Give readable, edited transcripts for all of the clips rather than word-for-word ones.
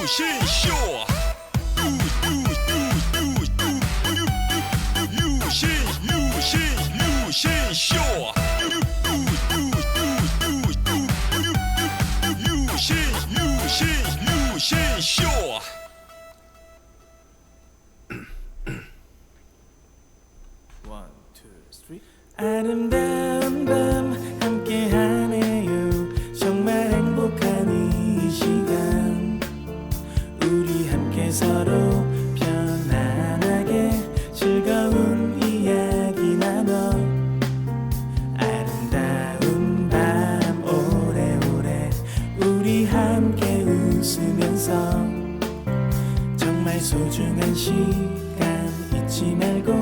유신쇼 유신쇼 유신쇼 One, two, three. 아름다운 밤 함께하네요. 정말 행복한 이 시간 우리 함께 서로 편안하게 즐거운 이야기 나눠 아름다운 밤 오래오래 우리 함께 웃으면서 정말 소중한 시간 잊지 말고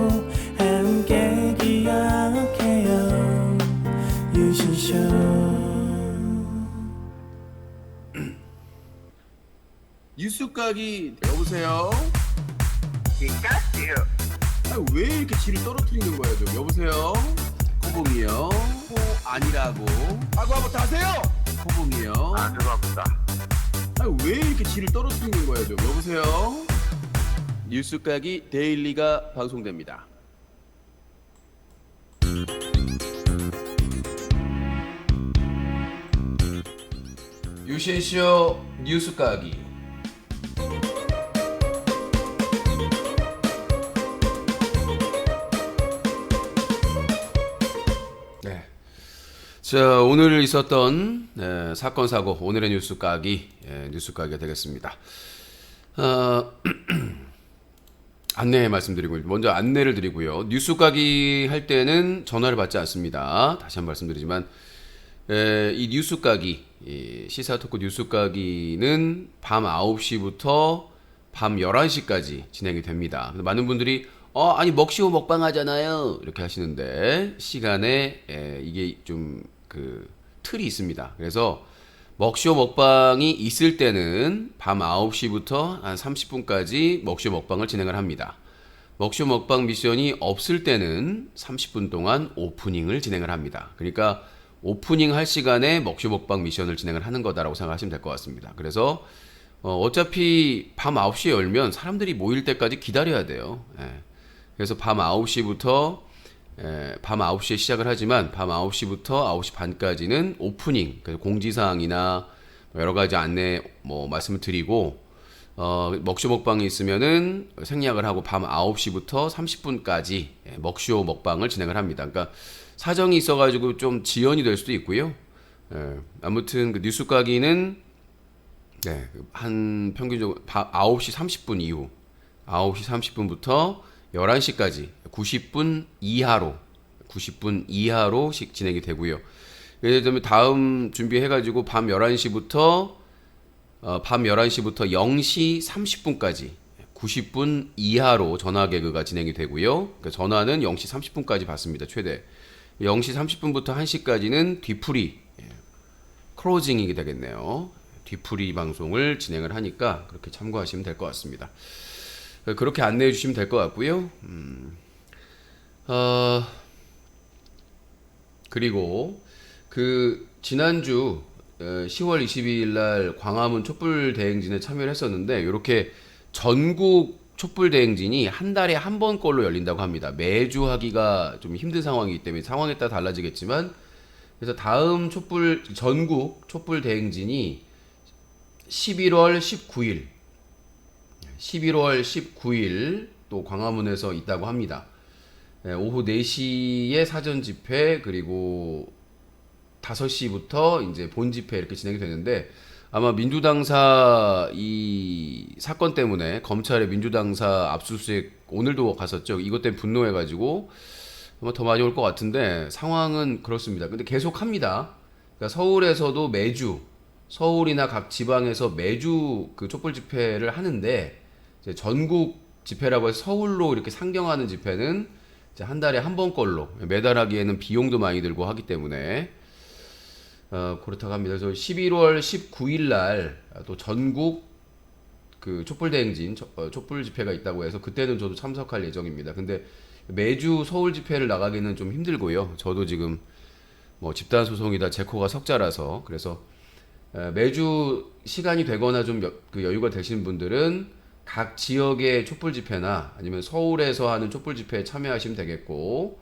함께 기억해요 유신쇼. 뉴스가기 여보세요? 피카츄. 왜 이렇게 질을 떨어뜨리는 거야 좀 여보세요? 코봉이요? 아니라고 한번 다세요. 코봉이요? 죄송합니다. 왜 이렇게 질을 떨어뜨리는 거야 좀 여보세요? 뉴스가기 데일리가 방송됩니다. 유신쇼 뉴스가기. 네. 자, 오늘 있었던 사건 사고 오늘의 뉴스 까기 뉴스 까기가 되겠습니다. 안내 말씀드리고 먼저 안내를 드리고요. 뉴스 까기 할 때는 전화를 받지 않습니다. 다시 한번 말씀드리지만 이 뉴스 까기 시사 토크 뉴스 까기는 밤 9시부터 밤 11시까지 진행이 됩니다. 많은 분들이 아니 먹시고 먹방 하잖아요 이렇게 하시는데 시간에 이게 좀 그 틀이 있습니다. 그래서 먹쇼 먹방이 있을 때는 밤 9시부터 한 30분까지 먹쇼 먹방을 진행을 합니다. 먹쇼 먹방 미션이 없을 때는 30분 동안 오프닝을 진행을 합니다. 그러니까 오프닝 할 시간에 먹쇼 먹방 미션을 진행을 하는 거다라고 생각하시면 될 것 같습니다. 그래서 어차피 밤 9시에 열면 사람들이 모일 때까지 기다려야 돼요. 그래서 밤 9시부터 밤 9시에 시작을 하지만 밤 9시부터 9시 반까지는 오프닝, 그래서 공지사항이나 여러 가지 안내 말씀을 드리고 먹쇼 먹방이 있으면은 생략을 하고 밤 9시부터 30분까지 먹쇼 먹방을 진행을 합니다. 그러니까 사정이 있어가지고 좀 지연이 될 수도 있고요. 아무튼 그 뉴스 까기는 한 평균적으로 9시 30분 이후 9시 30분부터 11시까지 90분 이하로씩 진행이 되고요. 예를 들면 다음 준비해가지고 밤 11시부터 0시 30분까지 90분 이하로 전화 개그가 진행이 되고요. 그러니까 전화는 0시 30분까지 받습니다. 최대 0시 30분부터 1시까지는 뒤풀이 클로징이 되겠네요. 뒤풀이 방송을 진행을 하니까 그렇게 참고하시면 될 것 같습니다. 그렇게 안내해 주시면 될 것 같고요. 그리고 그 지난주 10월 22일 날 광화문 촛불 대행진에 참여를 했었는데 이렇게 전국 촛불 대행진이 한 달에 한 번꼴로 열린다고 합니다. 매주 하기가 좀 힘든 상황이기 때문에 상황에 따라 달라지겠지만 그래서 다음 전국 촛불 대행진이 11월 19일 또 광화문에서 있다고 합니다. 오후 4시에 사전 집회 그리고 5시부터 이제 본 집회 이렇게 진행이 되는데 아마 민주당사 이 사건 때문에 검찰의 민주당사 압수수색 오늘도 갔었죠. 이것 때문에 분노해가지고 아마 더 많이 올 것 같은데 상황은 그렇습니다. 근데 계속 합니다. 그러니까 서울에서도 매주 서울이나 각 지방에서 매주 그 촛불 집회를 하는데 이제 전국 집회라고 해서 서울로 이렇게 상경하는 집회는 이제 한 달에 한 번꼴로 매달 하기에는 비용도 많이 들고 하기 때문에 그렇다고 합니다. 그래서 11월 19일 날 또 전국 그 촛불 대행진 촛불 집회가 있다고 해서 그때는 저도 참석할 예정입니다. 근데 매주 서울 집회를 나가기는 좀 힘들고요. 저도 지금 뭐 집단 소송이다 제코가 석자라서 그래서 매주 시간이 되거나 좀 그 여유가 되시는 분들은 각 지역의 촛불 집회나 아니면 서울에서 하는 촛불 집회에 참여하시면 되겠고,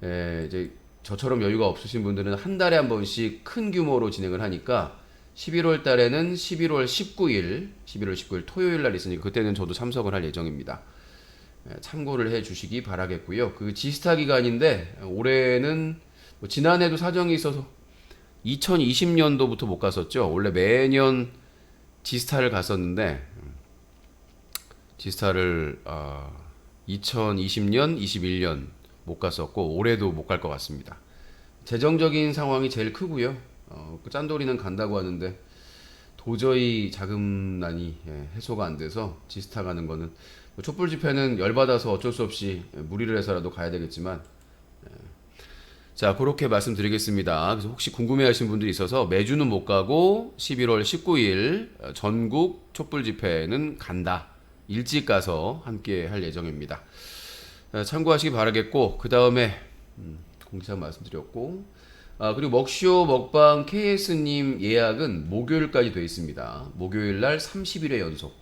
이제 저처럼 여유가 없으신 분들은 한 달에 한 번씩 큰 규모로 진행을 하니까 11월 달에는 11월 19일 토요일 날 있으니까 그때는 저도 참석을 할 예정입니다. 참고를 해 주시기 바라겠고요. 그 지스타 기간인데 올해는 뭐 지난해도 사정이 있어서 2020년도부터 못 갔었죠. 원래 매년 지스타를 갔었는데 지스타를 2020년, 21년 못 갔었고 올해도 못 갈 것 같습니다. 재정적인 상황이 제일 크고요. 그 짠돌이는 간다고 하는데 도저히 자금난이 해소가 안 돼서 지스타 가는 거는 촛불 집회는 열받아서 어쩔 수 없이 무리를 해서라도 가야 되겠지만, 자, 그렇게 말씀드리겠습니다. 그래서 혹시 궁금해하신 분들이 있어서 매주는 못 가고 11월 19일 전국 촛불 집회는 간다. 일찍 가서 함께 할 예정입니다. 참고하시기 바라겠고, 그 다음에 공지사항 말씀드렸고, 그리고 먹쇼 먹방 KS님 예약은 목요일까지 되어 있습니다. 목요일 날 30일의 연속.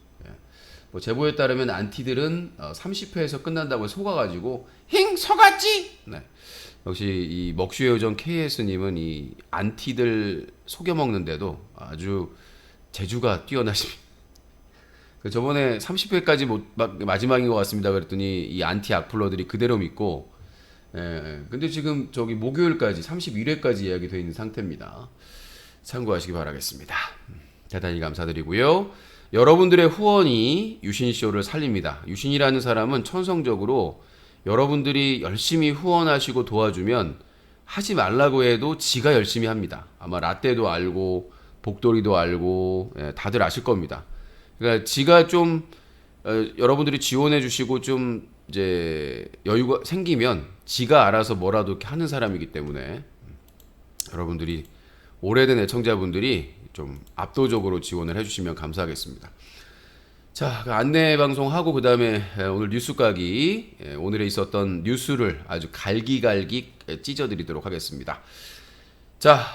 뭐 제보에 따르면 안티들은 30회에서 끝난다고 속아가지고 힝 속았지. 네. 역시 이 먹쇼의 요정 KS님은 이 안티들 속여 먹는데도 아주 재주가 뛰어나십니다. 저번에 30회까지 마지막인 것 같습니다. 그랬더니 이 안티 악플러들이 그대로 믿고, 근데 지금 저기 목요일까지 31회까지 예약이 되어 있는 상태입니다. 참고하시기 바라겠습니다. 대단히 감사드리고요. 여러분들의 후원이 유신쇼를 살립니다. 유신이라는 사람은 천성적으로 여러분들이 열심히 후원하시고 도와주면 하지 말라고 해도 지가 열심히 합니다. 아마 라떼도 알고 복돌이도 알고 다들 아실 겁니다. 그러니까 지가 좀 여러분들이 지원해 주시고 좀 이제 여유가 생기면 지가 알아서 뭐라도 이렇게 하는 사람이기 때문에 여러분들이 오래된 애청자분들이 좀 압도적으로 지원을 해주시면 감사하겠습니다. 자, 그 안내 방송하고 그 다음에 오늘 뉴스 까기, 오늘에 있었던 뉴스를 아주 갈기갈기 찢어드리도록 하겠습니다. 자,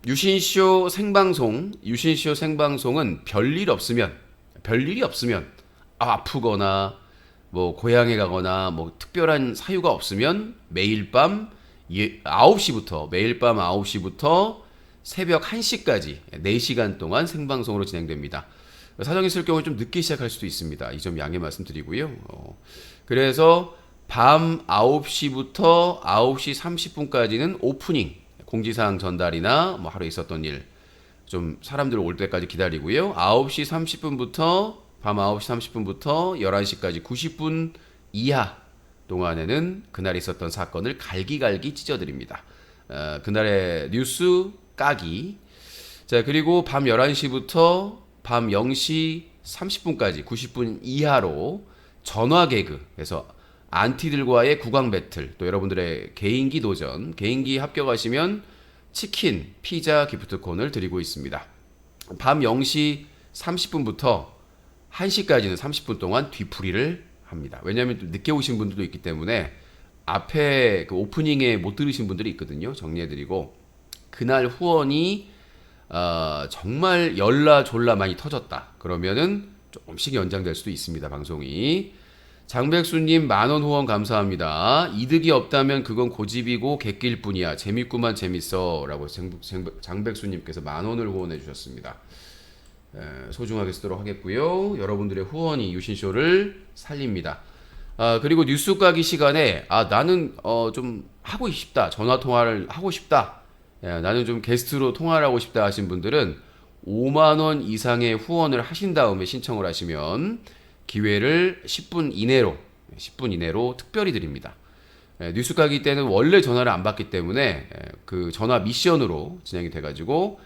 유신쇼 생방송은 별일이 없으면 아프거나 뭐 고향에 가거나 뭐 특별한 사유가 없으면 매일 밤 9시부터 새벽 1시까지 4시간 동안 생방송으로 진행됩니다. 사정이 있을 경우 좀 늦게 시작할 수도 있습니다. 이 점 양해 말씀드리고요. 그래서 밤 9시부터 9시 30분까지는 오프닝, 공지사항 전달이나 뭐 하루 있었던 일, 좀 사람들 올 때까지 기다리고요. 9시 30분부터 밤 9시 30분부터 11시까지 90분 이하 동안에는 그날 있었던 사건을 갈기갈기 찢어드립니다. 그날의 뉴스 까기. 자, 그리고 밤 11시부터 밤 0시 30분까지 90분 이하로 전화 개그, 그래서 안티들과의 국왕 배틀, 또 여러분들의 개인기 도전, 개인기 합격하시면 치킨, 피자 기프트콘을 드리고 있습니다. 밤 0시 30분부터 1시까지는 30분 동안 뒤풀이를 합니다. 왜냐하면 늦게 오신 분들도 있기 때문에 앞에 그 오프닝에 못 들으신 분들이 있거든요. 정리해드리고, 그날 후원이 정말 열나 졸라 많이 터졌다 그러면은 조금씩 연장될 수도 있습니다. 방송이. 장백수님 10,000원 후원 감사합니다. 이득이 없다면 그건 고집이고 객기일 뿐이야. 재밌구만 재밌어 라고 장백수님께서 10,000원을 후원해 주셨습니다. 소중하게 쓰도록 하겠고요. 여러분들의 후원이 유신쇼를 살립니다. 그리고 뉴스 까기 시간에 나는 좀 하고 싶다, 전화통화를 하고 싶다, 나는 좀 게스트로 통화를 하고 싶다 하신 분들은 50,000원 이상의 후원을 하신 다음에 신청을 하시면 기회를 10분 이내로 특별히 드립니다. 뉴스 까기 때는 원래 전화를 안 받기 때문에 그 전화 미션으로 진행이 돼가지고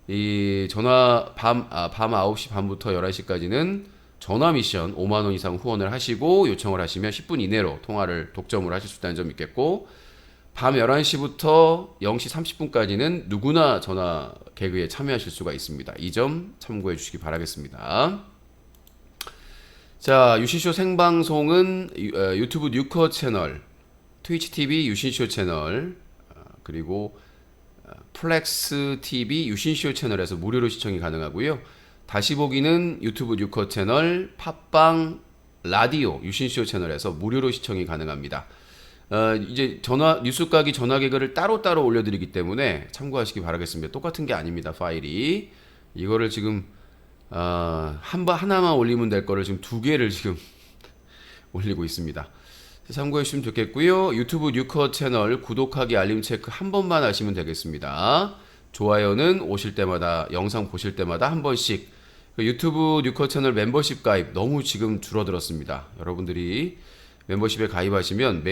이 전화 밤 9시 반부터 11시까지는 전화 미션 50,000원 이상 후원을 하시고 요청을 하시면 10분 이내로 통화를 독점으로 하실 수 있다는 점이 있겠고, 밤 11시부터 0시 30분까지는 누구나 전화 개그에 참여하실 수가 있습니다. 이 점 참고해 주시기 바라겠습니다. 자, 유신쇼 생방송은 유튜브 뉴커 채널, 트위치 TV 유신쇼 채널, 그리고 플렉스 TV 유신쇼 채널에서 무료로 시청이 가능하고요. 다시 보기는 유튜브 뉴컷 채널, 팟빵, 라디오 유신쇼 채널에서 무료로 시청이 가능합니다. 이제 뉴스가기 전화 개그를 따로따로 올려드리기 때문에 참고하시기 바라겠습니다. 똑같은 게 아닙니다. 파일이 이거를 지금 하나만 올리면 될 거를 지금 2개를 지금 올리고 있습니다. 참고해 주시면 좋겠고요. 유튜브 뉴컷 채널 구독하기 알림 체크 한 번만 하시면 되겠습니다. 좋아요는 오실 때마다 영상 보실 때마다 한 번씩. 유튜브 뉴컷 채널 멤버십 가입 너무 지금 줄어들었습니다. 여러분들이 멤버십에 가입하시면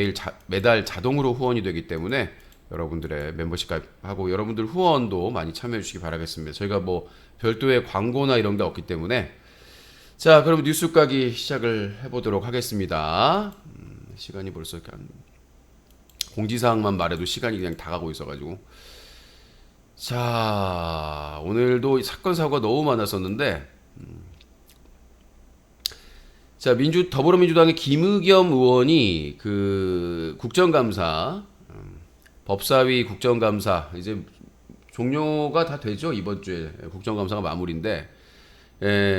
매달 자동으로 후원이 되기 때문에 여러분들의 멤버십 가입하고 여러분들 후원도 많이 참여해 주시기 바라겠습니다. 저희가 뭐 별도의 광고나 이런 게 없기 때문에. 자, 그럼 뉴스 까기 시작을 해보도록 하겠습니다. 시간이 벌써 이렇게 공지사항만 말해도 시간이 그냥 다 가고 있어가지고. 자, 오늘도 사건 사고가 너무 많았었는데, 자, 더불어민주당의 김의겸 의원이 그 국정감사, 법사위 국정감사 이제 종료가 다 되죠. 이번 주에 국정감사가 마무리인데,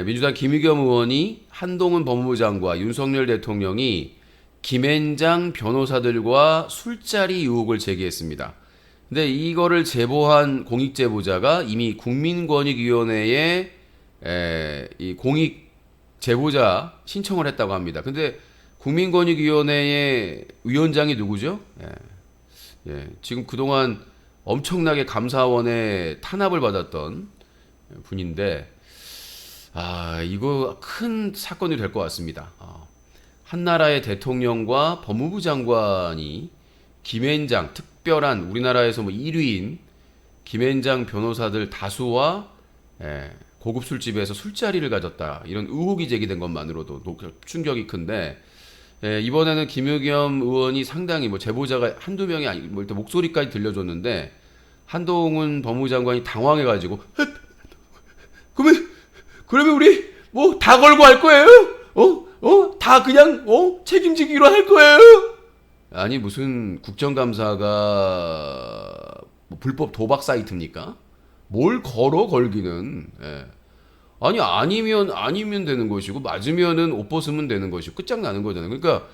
민주당 김의겸 의원이 한동훈 법무부 장관, 윤석열 대통령이 김앤장 변호사들과 술자리 의혹을 제기했습니다. 근데 이거를 제보한 공익제보자가 이미 국민권익위원회에 이 공익 제보자 신청을 했다고 합니다. 근데 국민권익위원회의 위원장이 누구죠? 지금 그동안 엄청나게 감사원에 탄압을 받았던 분인데, 이거 큰 사건이 될 것 같습니다. 한 나라의 대통령과 법무부 장관이 김앤장, 특별한 우리나라에서 뭐 1위인 김앤장 변호사들 다수와 고급 술집에서 술자리를 가졌다, 이런 의혹이 제기된 것만으로도 충격이 큰데, 이번에는 김의겸 의원이 상당히 뭐 제보자가 한두 명이 아니고 뭐 일단 목소리까지 들려줬는데, 한동훈 법무부 장관이 당황해가지고 그러면 우리 뭐 다 걸고 할 거예요? 다 그냥 책임지기로 할 거예요? 아니, 무슨 국정감사가 뭐 불법 도박 사이트입니까? 뭘 걸기는. 아니, 아니면 되는 것이고, 맞으면은 옷 벗으면 되는 것이고, 끝장나는 거잖아요. 그러니까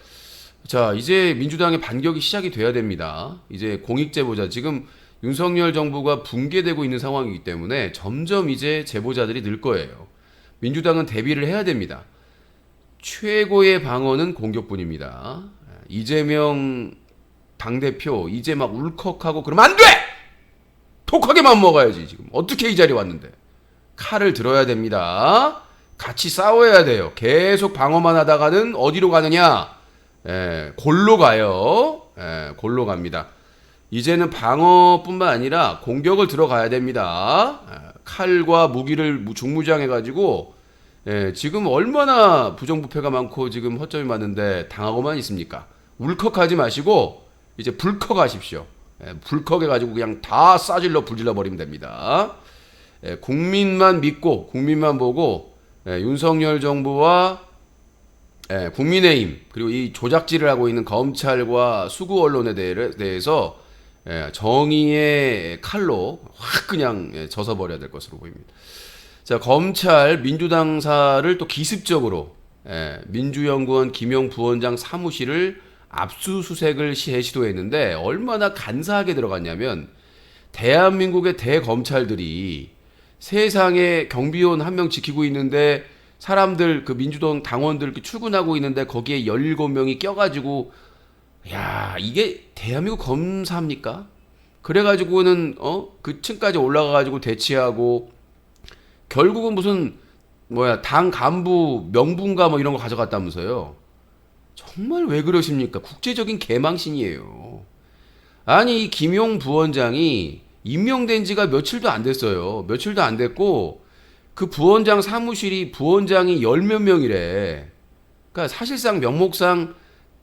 자, 이제 민주당의 반격이 시작이 돼야 됩니다. 이제 공익제보자, 지금 윤석열 정부가 붕괴되고 있는 상황이기 때문에 점점 이제 제보자들이 늘 거예요. 민주당은 대비를 해야 됩니다. 최고의 방어는 공격뿐입니다. 이재명 당대표 이제 막 울컥하고 그러면 안 돼! 독하게만 먹어야지. 지금 어떻게 이 자리에 왔는데. 칼을 들어야 됩니다. 같이 싸워야 돼요. 계속 방어만 하다가는 어디로 가느냐? 골로 가요. 골로 갑니다. 이제는 방어뿐만 아니라 공격을 들어가야 됩니다. 칼과 무기를 중무장해가지고, 지금 얼마나 부정부패가 많고 지금 허점이 많은데 당하고만 있습니까? 울컥하지 마시고 이제 불컥하십시오. 불컥해가지고 그냥 다 불질러 버리면 됩니다. 국민만 믿고 국민만 보고, 윤석열 정부와 국민의힘, 그리고 이 조작질을 하고 있는 검찰과 수구 언론에 대해서 정의의 칼로 확 그냥 져서버려야 될 것으로 보입니다. 자, 검찰 민주당사를 또 기습적으로 민주연구원 김용 부원장 사무실을 압수수색을 시도했는데, 얼마나 간사하게 들어갔냐면, 대한민국의 대검찰들이 세상에 경비원 한 명 지키고 있는데, 사람들 그 민주당 당원들 출근하고 있는데 거기에 17명이 껴가지고, 야, 이게 대한민국 검사입니까? 그래가지고는 그 층까지 올라가가지고 대치하고, 결국은 무슨 당 간부 명분가 뭐 이런 거 가져갔다면서요. 정말 왜 그러십니까? 국제적인 개망신이에요. 아니, 이 김용 부원장이 임명된 지가 며칠도 안 됐어요. 며칠도 안 됐고, 그 부원장 사무실이 부원장이 10몇 명이래. 그러니까 사실상 명목상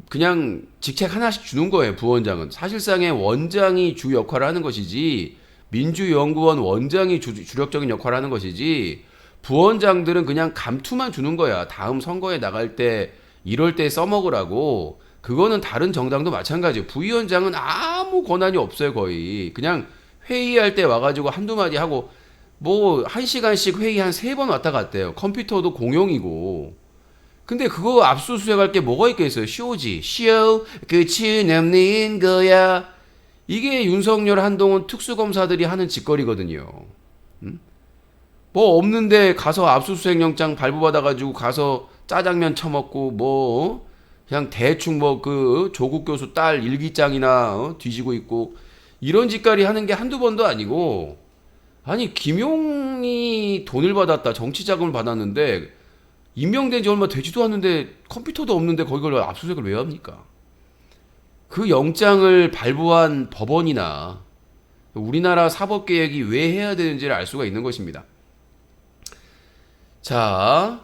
그냥 직책 하나씩 주는 거예요. 부원장은 사실상의 원장이 주 역할을 하는 것이지, 민주연구원 원장이 주력적인 역할을 하는 것이지, 부원장들은 그냥 감투만 주는 거야. 다음 선거에 나갈 때 이럴 때 써먹으라고. 그거는 다른 정당도 마찬가지예요. 부위원장은 아무 권한이 없어요. 거의 그냥 회의할 때 와가지고 한두 마디 하고 뭐 1시간씩 회의 한 3번 왔다 갔대요. 컴퓨터도 공용이고. 근데 그거 압수수색할 게 뭐가 있겠어요? 쇼지. 쇼 끝이 없는 거야. 이게 윤석열 한동훈 특수검사들이 하는 짓거리거든요. 뭐 없는데 가서 압수수색 영장 발부받아가지고 가서 짜장면 처먹고 뭐 그냥 대충 뭐 그 조국 교수 딸 일기장이나 뒤지고 있고 이런 짓거리 하는 게 한두 번도 아니고 아니 김용이 돈을 받았다 정치 자금을 받았는데 임명된 지 얼마 되지도 않는데 컴퓨터도 없는데 거기를 압수수색을 왜 합니까? 그 영장을 발부한 법원이나 우리나라 사법개혁이 왜 해야 되는지를 알 수가 있는 것입니다. 자,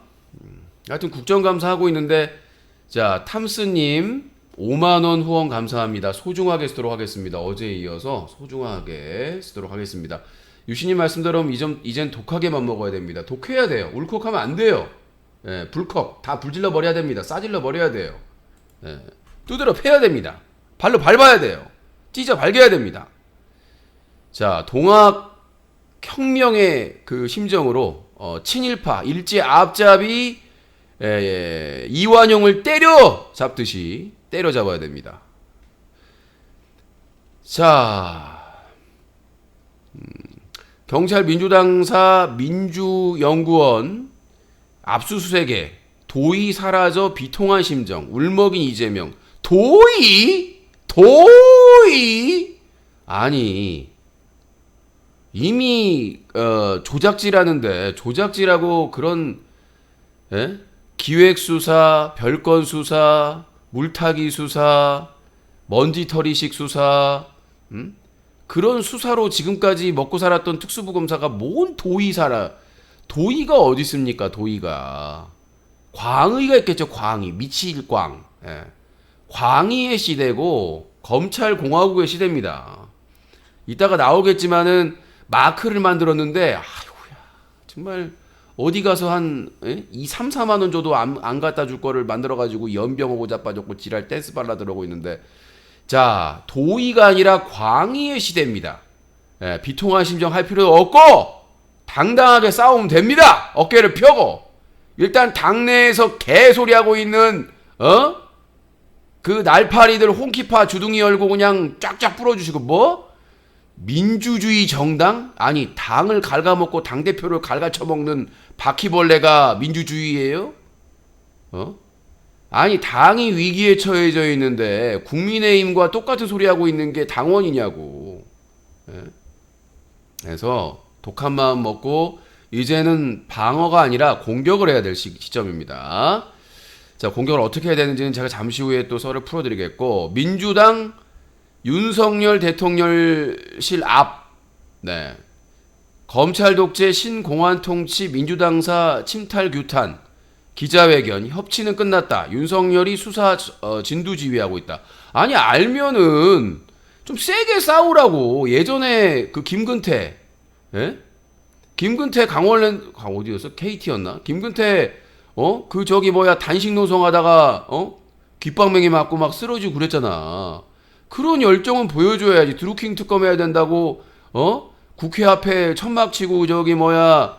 하여튼 국정감사하고 있는데 자 탐스님 5만원 후원 감사합니다. 소중하게 쓰도록 하겠습니다. 어제에 이어서 소중하게 쓰도록 하겠습니다. 유신님 말씀대로 이젠 독하게만 먹어야 됩니다. 독해야 돼요. 울컥하면 안 돼요. 예, 불컥 다 불질러 버려야 됩니다. 싸질러 버려야 돼요. 예, 두드려 패야 됩니다. 발로 밟아야 돼요. 찢어 발겨야 됩니다. 자, 동학 혁명의 그 심정으로 친일파 일제 앞잡이 이완용을 때려 잡듯이 때려 잡아야 됩니다. 자, 경찰 민주당사 민주연구원 압수수색에 도의 사라져 비통한 심정 울먹인 이재명 도의 아니 이미 조작질하는데 조작질하고 그런 기획수사 별건수사 물타기 수사 먼지털이식 수사 그런 수사로 지금까지 먹고 살았던 특수부검사가 뭔 도의가 어디 있습니까? 도의가 광의가 있겠죠. 광의 미칠광 광의의 시대고 검찰공화국의 시대입니다. 이따가 나오겠지만은 마크를 만들었는데 아이고야 정말 어디 가서 한 2, 3, 4만 원 줘도 안 갖다 줄 거를 만들어 가지고 연병하고 자빠졌고 지랄 댄스 발라드 하고 있는데 자 도의가 아니라 광의의 시대입니다. 비통한 심정 할 필요도 없고 당당하게 싸우면 됩니다. 어깨를 펴고 일단 당내에서 개소리하고 있는 그 날파리들 홍키파 주둥이 열고 그냥 쫙쫙 뿌려주시고 뭐? 민주주의 정당? 아니 당을 갉아먹고 당대표를 갉아쳐먹는 바퀴벌레가 민주주의예요? 아니 당이 위기에 처해져 있는데 국민의힘과 똑같은 소리 하고 있는 게 당원이냐고. 그래서 독한 마음 먹고 이제는 방어가 아니라 공격을 해야 될 시점입니다. 자, 공격을 어떻게 해야 되는지는 제가 잠시 후에 또 썰을 풀어드리겠고 민주당 윤석열 대통령실 앞 검찰 독재 신공안 통치 민주당사 침탈 규탄 기자회견 협치는 끝났다. 윤석열이 수사 진두지휘하고 있다. 아니 알면은 좀 세게 싸우라고. 예전에 그 김근태 김근태 강원랜드 어디였어? KT였나? 김근태 그 저기 뭐야 단식 노송하다가 귓방맹이 맞고 막 쓰러지고 그랬잖아. 그런 열정은 보여줘야지. 드루킹 특검 해야 된다고 국회 앞에 천막 치고 저기 뭐야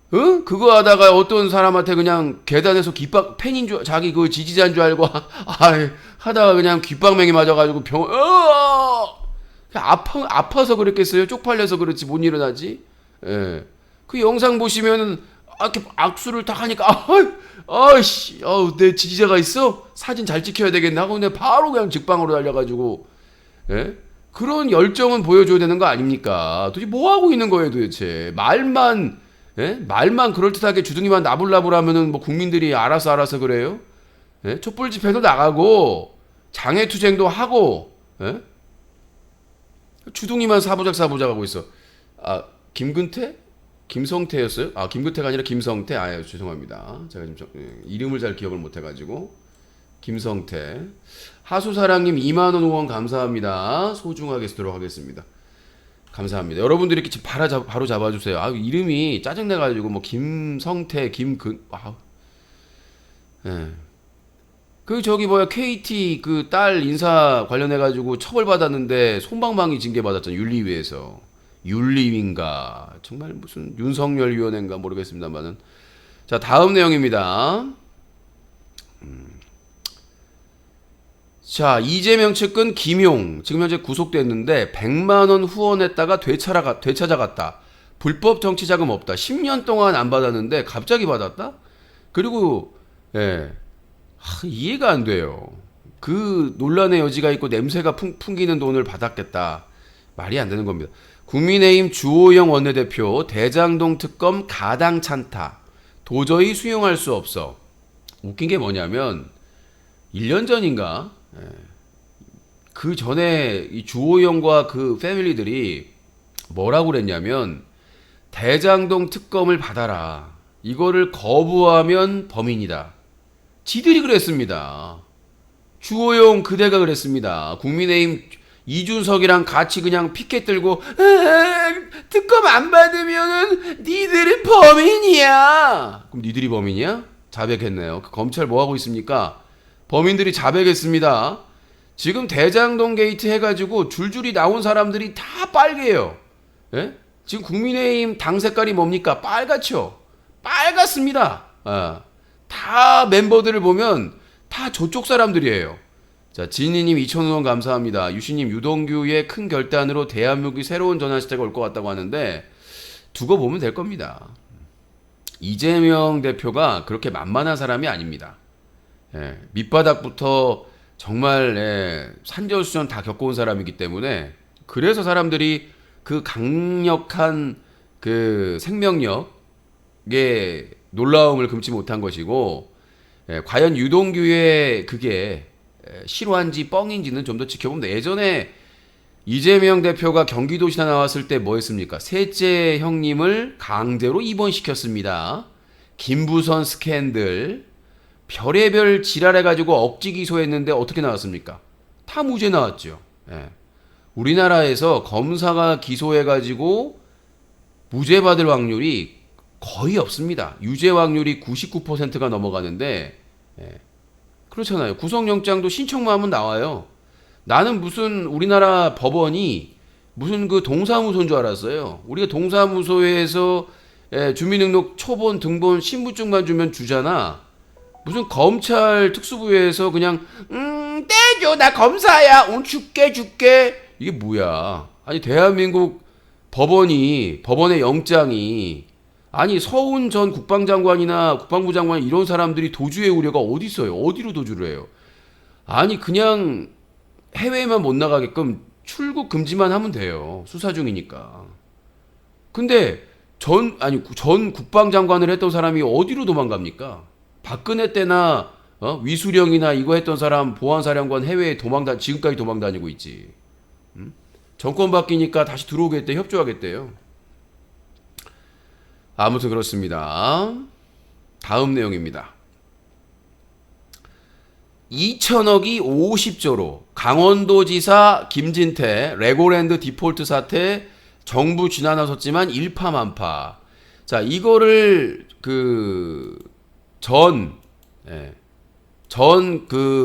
그거 하다가 어떤 사람한테 그냥 계단에서 팬인 줄 자기 그 지지자인 줄 알고 하다가 그냥 귓방맹이 맞아가지고 아파서 그랬겠어요? 쪽팔려서 그렇지 못 일어나지. 그 영상 보시면은 이렇게 악수를 딱 하니까 내 지지자가 있어? 사진 잘 찍혀야 되겠네 하고 근데 바로 그냥 직방으로 달려가지고 그런 열정은 보여줘야 되는 거 아닙니까? 도대체 뭐 하고 있는 거예요 도대체? 말만 그럴듯하게 주둥이만 나불나불하면은 뭐 국민들이 알아서 그래요? 촛불 집회도 나가고 장애투쟁도 하고 주둥이만 사부작 하고 있어. 김근태? 김성태였어요? 김근태가 아니라 김성태. 죄송합니다. 제가 지금 이름을 잘 기억을 못해가지고. 김성태. 하수사랑님 2만원 후원 감사합니다. 소중하게 쓰도록 하겠습니다. 감사합니다. 여러분들이 이렇게 바로 잡아주세요. 이름이 짜증내가지고 뭐 김성태, 그 저기 뭐야 KT 그 딸 인사 관련해 가지고 처벌받았는데 솜방망이 징계 받았잖아요. 윤리위에서. 윤리위인가 정말 무슨 윤석열 위원회인가 모르겠습니다만은. 자, 다음 내용입니다. 자, 이재명 측근 김용 지금 현재 구속됐는데 100만 원 후원했다가 되찾아갔다. 불법 정치 자금 없다. 10년 동안 안 받았는데 갑자기 받았다? 그리고 예. 이해가 안 돼요. 그 논란의 여지가 있고 냄새가 풍기는 돈을 받았겠다. 말이 안 되는 겁니다. 국민의힘 주호영 원내대표 대장동 특검 가당 찬타. 도저히 수용할 수 없어. 웃긴 게 뭐냐면 1년 전인가 그 전에 이 주호영과 그 패밀리들이 뭐라고 그랬냐면 대장동 특검을 받아라. 이거를 거부하면 범인이다. 지들이 그랬습니다. 주호영 그대가 그랬습니다. 국민의힘 이준석이랑 같이 그냥 피켓 들고 특검 안 받으면은 니들은 범인이야. 그럼 니들이 범인이야? 자백했네요. 그 검찰 뭐 하고 있습니까? 범인들이 자백했습니다. 지금 대장동 게이트 해가지고 줄줄이 나온 사람들이 다 빨개요. 예? 지금 국민의힘 당 색깔이 뭡니까? 빨갛죠. 빨갛습니다. 다 멤버들을 보면 다 저쪽 사람들이에요. 자, 진희님 2,000원 감사합니다. 유시님 유동규의 큰 결단으로 대한민국이 새로운 전환 시대가 올 것 같다고 하는데 두고 보면 될 겁니다. 이재명 대표가 그렇게 만만한 사람이 아닙니다. 예, 밑바닥부터 정말 산전수전 다 겪어온 사람이기 때문에 그래서 사람들이 그 강력한 그 생명력에 놀라움을 금치 못한 것이고 과연 유동규의 그게 실화인지 뻥인지는 좀 더 지켜보면 예전에 이재명 대표가 경기도시나 나왔을 때 뭐 했습니까? 셋째 형님을 강제로 입원시켰습니다. 김부선 스캔들 별의별 지랄해가지고 억지 기소했는데 어떻게 나왔습니까? 다 무죄 나왔죠. 우리나라에서 검사가 기소해가지고 무죄 받을 확률이 거의 없습니다. 유죄 확률이 99%가 넘어가는데 그렇잖아요. 구속영장도 신청만 하면 나와요. 나는 무슨 우리나라 법원이 무슨 그 동사무소인 줄 알았어요. 우리가 동사무소에서 주민등록 초본 등본 신분증만 주면 주잖아. 무슨 검찰 특수부에서 그냥 떼줘 나 검사야 줄게 이게 뭐야. 아니 대한민국 법원의 영장이 아니 서훈 전 국방장관이나 국방부 장관 이런 사람들이 도주의 우려가 어디 있어요? 어디로 도주를 해요? 아니 그냥 해외에만 못 나가게끔 출국 금지만 하면 돼요. 수사 중이니까. 근데 전 국방장관을 했던 사람이 어디로 도망갑니까? 박근혜 때나 위수령이나 이거 했던 사람 보안사령관 해외에 지금까지 도망다니고 있지. 정권 바뀌니까 다시 들어오겠대, 협조하겠대요. 아무튼 그렇습니다. 다음 내용입니다. 2천억이 50조로 강원도지사 김진태 레고랜드 디폴트 사태 정부 쥐나 나섰지만 일파만파. 자, 이거를 전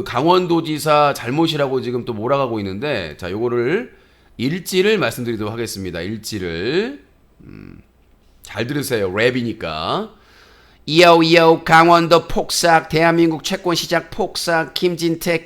강원도지사 잘못이라고 지금 또 몰아가고 있는데, 자, 요거를 일지를 말씀드리도록 하겠습니다. 일지를 잘 들으세요. 랩이니까. 이요 강원도 폭삭 대한민국 채권 시장 폭삭 김진태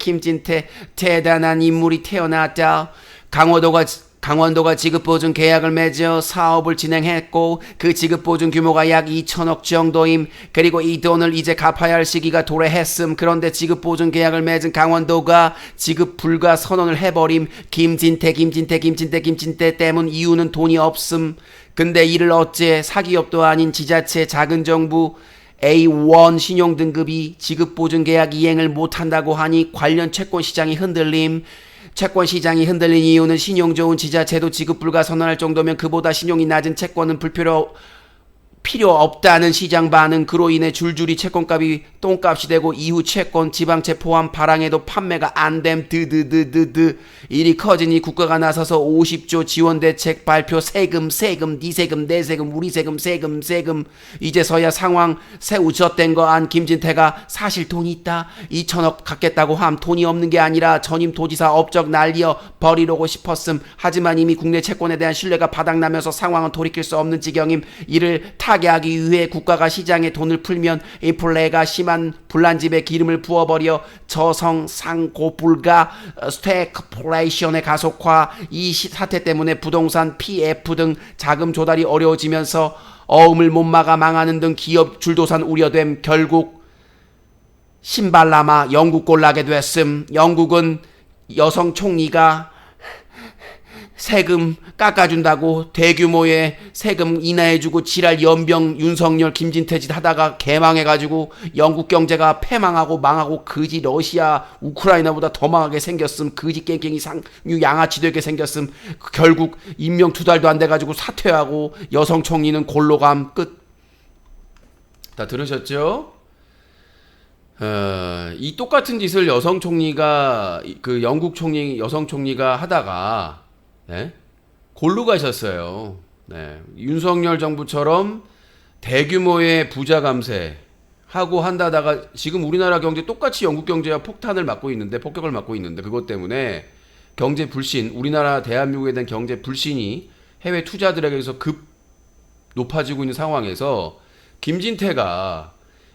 대단한 인물이 태어났다. 강원도가 지급보증 계약을 맺어 사업을 진행했고 그 지급보증 규모가 약 2천억 정도임. 그리고 이 돈을 이제 갚아야 할 시기가 도래했음. 그런데 지급보증 계약을 맺은 강원도가 지급 불가 선언을 해버림. 김진태 때문 이유는 돈이 없음. 근데 이를 어째 사기업도 아닌 지자체 작은 정부 A1 신용등급이 지급보증계약 이행을 못한다고 하니 관련 채권시장이 흔들림. 채권시장이 흔들린 이유는 신용 좋은 지자체도 지급불가 선언할 정도면 그보다 신용이 낮은 채권은 필요 없다는 시장 반응, 그로 인해 줄줄이 채권값이 똥값이 되고 이후 채권 지방채 포함 발행해도 판매가 안됨. 드드드드드. 일이 커지니 국가가 나서서 50조 지원대책 발표. 세금 네 세금 내 세금 우리 세금. 이제서야 상황 새우젓된 거 안 김진태가 사실 돈이 있다 2천억 갖겠다고 함. 돈이 없는 게 아니라 전임 도지사 업적 날려 버리려고 싶었음. 하지만 이미 국내 채권에 대한 신뢰가 바닥나면서 상황은 돌이킬 수 없는 지경임. 이를 타개하기 위해 국가가 시장에 돈을 풀면 인플레가 심한 불난집에 기름을 부어버려 저성상고불가 스태그플레이션의 가속화. 이 사태 때문에 부동산 PF 등 자금 조달이 어려워지면서 어음을 못 막아 망하는 등 기업 줄도산 우려됨. 결국 신발남아 영국골 나게 됐음. 영국은 여성 총리가 세금 깎아준다고 대규모의 세금 인하해주고 지랄 연병 윤석열 김진태 짓 하다가 개망해가지고 영국 경제가 패망하고 망하고 그지 러시아 우크라이나보다 더 망하게 생겼음. 그지 깽깽이 상류 양아치 되게 생겼음. 결국 임명 2달도 안 돼가지고 사퇴하고 여성 총리는 골로감. 끝. 다 들으셨죠? 이 똑같은 짓을 여성 총리가 그 영국 총리 여성 총리가 하다가 네? 골로 가셨어요. 네. 윤석열 정부처럼 대규모의 부자 감세 하고 한다다가 지금 우리나라 경제 똑같이 영국 경제와 폭탄을 맞고 있는데 폭격을 맞고 있는데 그것 때문에 경제 불신, 우리나라 대한민국에 대한 경제 불신이 해외 투자들에게서 급 높아지고 있는 상황에서 김진태가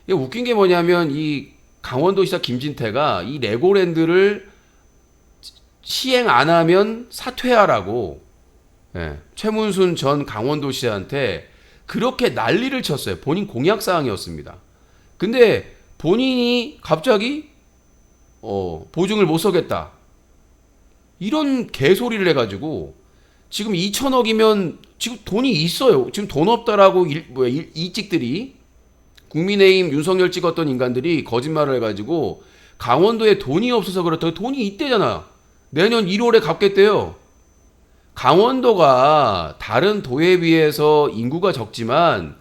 이게 웃긴 게 뭐냐면 이 강원도시장 김진태가 이 레고랜드를 시행 안 하면 사퇴하라고 최문순 전 강원도시한테 그렇게 난리를 쳤어요. 본인 공약사항이었습니다. 근데 본인이 갑자기 보증을 못 서겠다 이런 개소리를 해가지고 지금 2천억이면 지금 돈이 있어요. 지금 돈 없다라고 이찍들이 국민의힘 윤석열 찍었던 인간들이 거짓말을 해가지고 강원도에 돈이 없어서 그렇다고 돈이 있대잖아. 내년 1월에 갚겠대요. 강원도가 다른 도에 비해서 인구가 적지만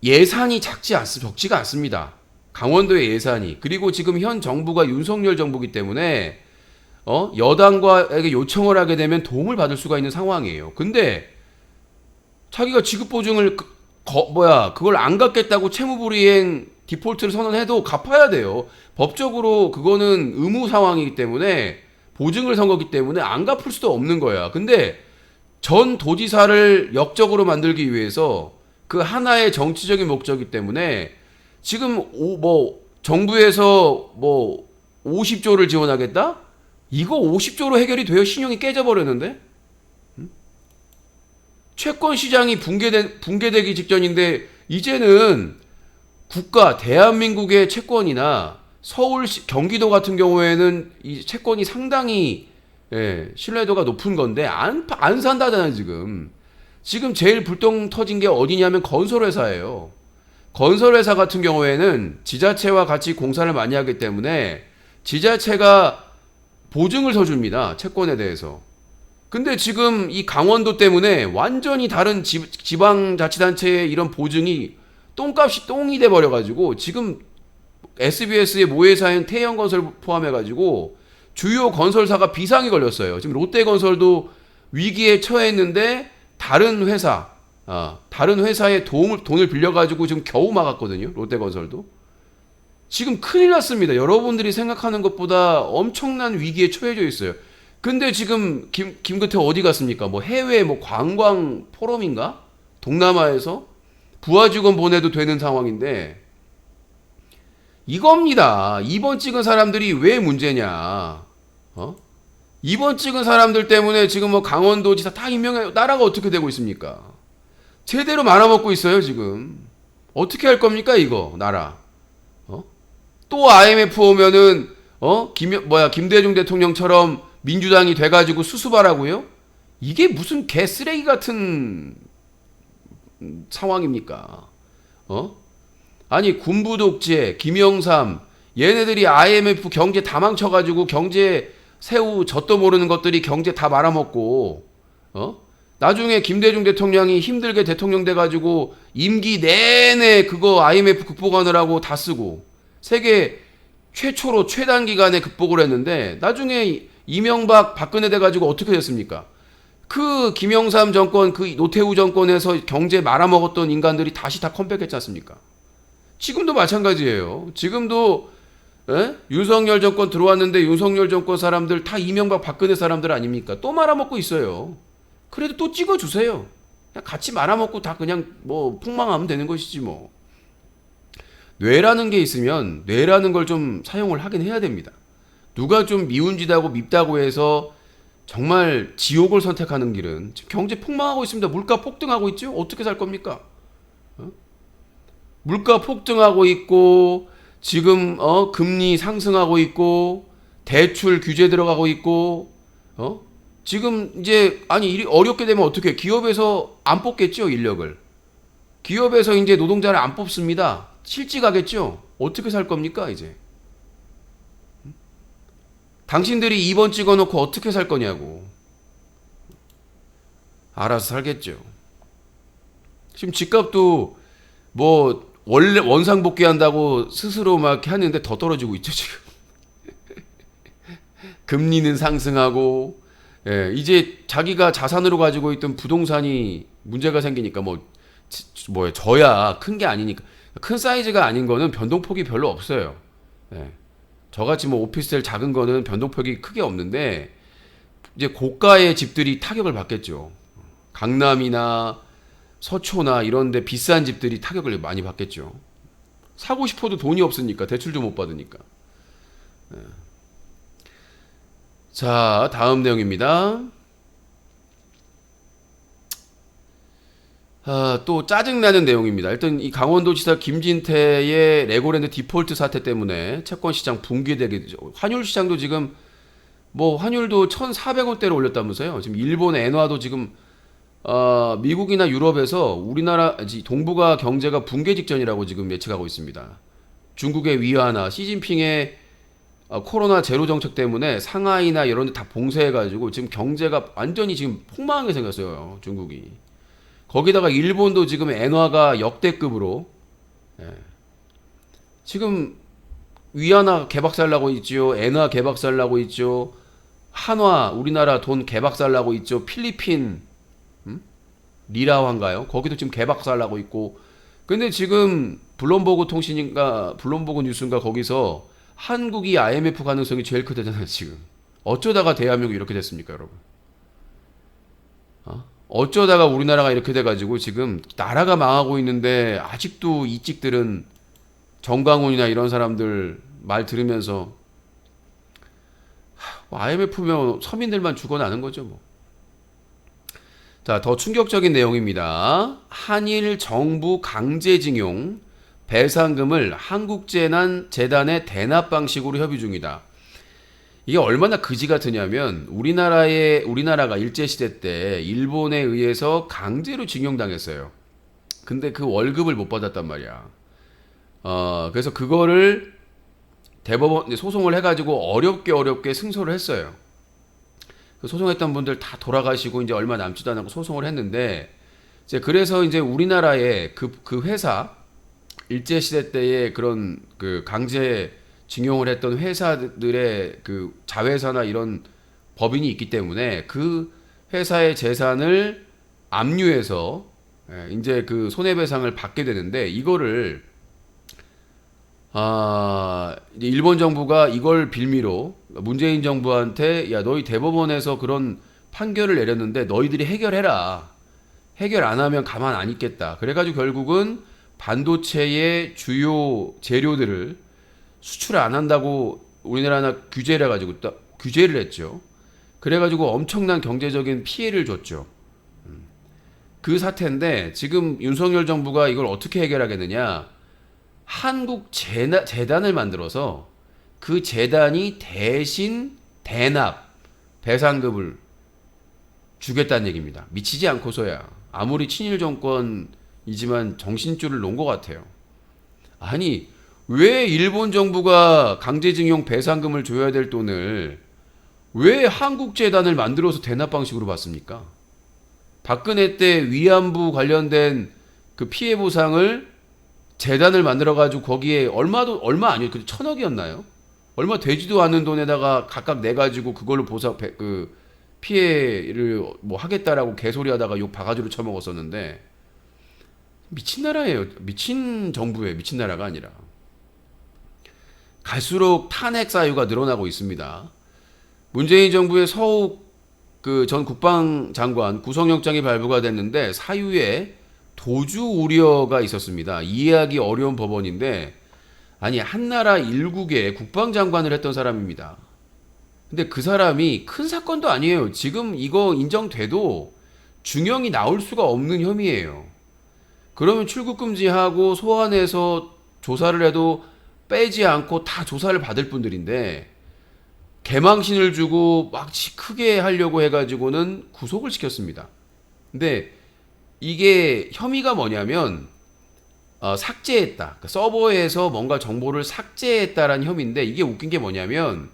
예산이 적지가 않습니다. 강원도의 예산이. 그리고 지금 현 정부가 윤석열 정부이기 때문에 여당과에게 요청을 하게 되면 도움을 받을 수가 있는 상황이에요. 근데 자기가 지급보증을 그걸 안 갚겠다고 채무불이행 디폴트를 선언해도 갚아야 돼요. 법적으로 그거는 의무 상황이기 때문에 보증을 선 거기 때문에 안 갚을 수도 없는 거야. 근데 전 도지사를 역적으로 만들기 위해서 그 하나의 정치적인 목적이기 때문에 지금 정부에서 50조를 지원하겠다? 이거 50조로 해결이 돼요? 신용이 깨져버렸는데? 채권 시장이 붕괴되기 직전인데 이제는 국가 대한민국의 채권이나 서울 경기도 같은 경우에는 이 채권이 상당히 신뢰도가 높은 건데 안 산다잖아요. 지금 제일 불똥 터진 게 어디냐면 건설회사예요. 건설회사 같은 경우에는 지자체와 같이 공사를 많이 하기 때문에 지자체가 보증을 서줍니다. 채권에 대해서. 근데 지금 이 강원도 때문에 완전히 다른 지방자치단체의 이런 보증이 똥값이 똥이 돼버려가지고 지금 SBS의 모회사인 태영건설 포함해가지고 주요 건설사가 비상이 걸렸어요. 지금 롯데건설도 위기에 처했는데 다른 회사의 돈을 빌려가지고 지금 겨우 막았거든요. 롯데건설도. 지금 큰일 났습니다. 여러분들이 생각하는 것보다 엄청난 위기에 처해져 있어요. 근데 지금 김근태 어디 갔습니까? 해외 관광 포럼인가? 동남아에서 부하 직원 보내도 되는 상황인데 이겁니다. 2번 찍은 사람들이 왜 문제냐? 2번 찍은 사람들 때문에 지금 강원도지사 다 임명해 나라가 어떻게 되고 있습니까? 제대로 말아먹고 있어요 지금. 어떻게 할 겁니까 이거 나라? 또 IMF 오면은 김대중 대통령처럼 민주당이 돼가지고 수습하라고요? 이게 무슨 개쓰레기 같은 상황입니까? 아니 군부 독재, 김영삼 얘네들이 IMF 경제 다 망쳐가지고 경제 새우 젖도 모르는 것들이 경제 다 말아먹고 나중에 김대중 대통령이 힘들게 대통령 돼가지고 임기 내내 그거 IMF 극복하느라고 다 쓰고 세계 최초로 최단기간에 극복을 했는데 나중에 이명박 박근혜 돼가지고 어떻게 됐습니까? 그 김영삼 정권 그 노태우 정권에서 경제 말아먹었던 인간들이 다시 다 컴백했지 않습니까? 지금도 마찬가지예요. 지금도 윤석열 정권 들어왔는데 윤석열 정권 사람들 다 이명박 박근혜 사람들 아닙니까? 또 말아먹고 있어요. 그래도 또 찍어주세요. 그냥 같이 말아먹고 다 그냥 뭐 폭망하면 되는 것이지 뭐. 뇌라는 게 있으면 뇌라는 걸 좀 사용을 하긴 해야 됩니다. 누가 좀 미운짓하고 밉다고 해서 정말 지옥을 선택하는 길은 지금 경제 폭망하고 있습니다. 물가 폭등하고 있죠. 어떻게 살 겁니까? 물가 폭등하고 있고 지금 금리 상승하고 있고 대출 규제 들어가고 있고 지금 이제 아니 일이 어렵게 되면 어떻게 기업에서 안 뽑겠죠 인력을. 기업에서 이제 노동자를 안 뽑습니다. 실직하겠죠. 어떻게 살 겁니까 이제? 당신들이 2번 찍어놓고 어떻게 살 거냐고. 알아서 살겠죠. 지금 집값도 뭐 원래 원상복귀한다고 스스로 막 이렇게 하는데 더 떨어지고 있죠 지금. 금리는 상승하고 이제 자기가 자산으로 가지고 있던 부동산이 문제가 생기니까 뭐야 저야 큰 게 아니니까 큰 사이즈가 아닌 거는 변동폭이 별로 없어요. 저같이 뭐 오피스텔 작은 거는 변동폭이 크게 없는데 이제 고가의 집들이 타격을 받겠죠. 강남이나 서초나 이런데 비싼 집들이 타격을 많이 받겠죠. 사고 싶어도 돈이 없으니까 대출도 못 받으니까. 자, 다음 내용입니다. 또 짜증나는 내용입니다. 일단 이 강원도지사 김진태의 레고랜드 디폴트 사태 때문에 채권시장 붕괴되게 되죠. 환율시장도 지금 뭐 환율도 1,400원대로 올렸다면서요. 지금 일본 엔화도 지금 미국이나 유럽에서 우리나라 동북아 경제가 붕괴 직전이라고 지금 예측하고 있습니다. 중국의 위안화, 시진핑의 코로나 제로 정책 때문에 상하이나 이런 데 다 봉쇄해가지고 지금 경제가 완전히 지금 폭망하게 생겼어요. 중국이. 거기다가 일본도 지금 엔화가 역대급으로 지금 위안화 개박살 나고 있죠. 엔화 개박살 나고 있죠. 한화 우리나라 돈 개박살 나고 있죠. 필리핀 리라화인가요? 거기도 지금 개박살 나고 있고. 근데 지금 블룸버그 통신인가 블룸버그 뉴스인가 거기서 한국이 IMF 가능성이 제일 크다잖아요 지금. 어쩌다가 대한민국이 이렇게 됐습니까 여러분? 어쩌다가 우리나라가 이렇게 돼가지고 지금 나라가 망하고 있는데 아직도 이 찍들은 정광훈이나 이런 사람들 말 들으면서 IMF면 서민들만 죽어나는 거죠 뭐. 자, 더 충격적인 내용입니다. 한일 정부 강제징용 배상금을 한국재난재단에 대납 방식으로 협의 중이다. 이게 얼마나 그지 같으냐면 우리나라가 일제시대 때 일본에 의해서 강제로 징용당했어요. 근데 그 월급을 못 받았단 말이야. 그래서 그거를 대법원 소송을 해가지고 어렵게 승소를 했어요. 그 소송했던 분들 다 돌아가시고 이제 얼마 남지도 않고 소송을 했는데 이제 그래서 이제 우리나라의 그 회사 일제시대 때의 그런 그 강제 징용을 했던 회사들의 그 자회사나 이런 법인이 있기 때문에 그 회사의 재산을 압류해서 이제 그 손해배상을 받게 되는데 이거를 이제 일본 정부가 이걸 빌미로 문재인 정부한테 야 너희 대법원에서 그런 판결을 내렸는데 너희들이 해결해라. 해결 안 하면 가만 안 있겠다. 그래가지고 결국은 반도체의 주요 재료들을 수출을 안 한다고 우리나라나 규제를 해가지고 규제를 했죠. 그래가지고 엄청난 경제적인 피해를 줬죠. 그 사태인데 지금 윤석열 정부가 이걸 어떻게 해결하겠느냐. 한국 재단을 만들어서 그 재단이 대신 대납 배상금을 주겠다는 얘기입니다. 미치지 않고서야. 아무리 친일 정권이지만 정신줄을 놓은 것 같아요. 아니 왜 일본 정부가 강제징용 배상금을 줘야 될 돈을 왜 한국재단을 만들어서 대납 방식으로 받습니까? 박근혜 때 위안부 관련된 그 피해 보상을 재단을 만들어 가지고 거기에 얼마 아니에요. 그 1,000억이었나요? 얼마 되지도 않는 돈에다가 각각 내 가지고 그걸로 그 피해를 뭐 하겠다라고 개소리 하다가 욕 바가지로 쳐먹었었는데 미친 나라예요. 미친 정부예요. 미친 나라가 아니라. 갈수록 탄핵 사유가 늘어나고 있습니다. 문재인 정부의 서욱 그 전 국방장관 구속영장이 발부가 됐는데 사유에 도주 우려가 있었습니다. 이해하기 어려운 법원인데 아니 한나라 일국의 국방장관을 했던 사람입니다. 근데 그 사람이 큰 사건도 아니에요. 지금 이거 인정돼도 중형이 나올 수가 없는 혐의예요. 그러면 출국 금지하고 소환해서 조사를 해도 빼지 않고 다 조사를 받을 분들인데 개망신을 주고 막 크게 하려고 해가지고는 구속을 시켰습니다. 근데 이게 혐의가 뭐냐면 삭제했다. 그러니까 서버에서 뭔가 정보를 삭제했다라는 혐의인데 이게 웃긴 게 뭐냐면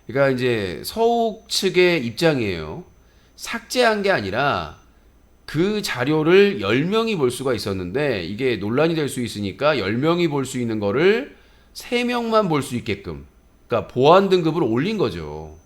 그러니까 이제 서욱 측의 입장이에요. 삭제한 게 아니라 그 자료를 10명이 볼 수가 있었는데 이게 논란이 될 수 있으니까 10명이 볼 수 있는 거를 3명만 볼 수 있게끔 그러니까 보안 등급을 올린 거죠.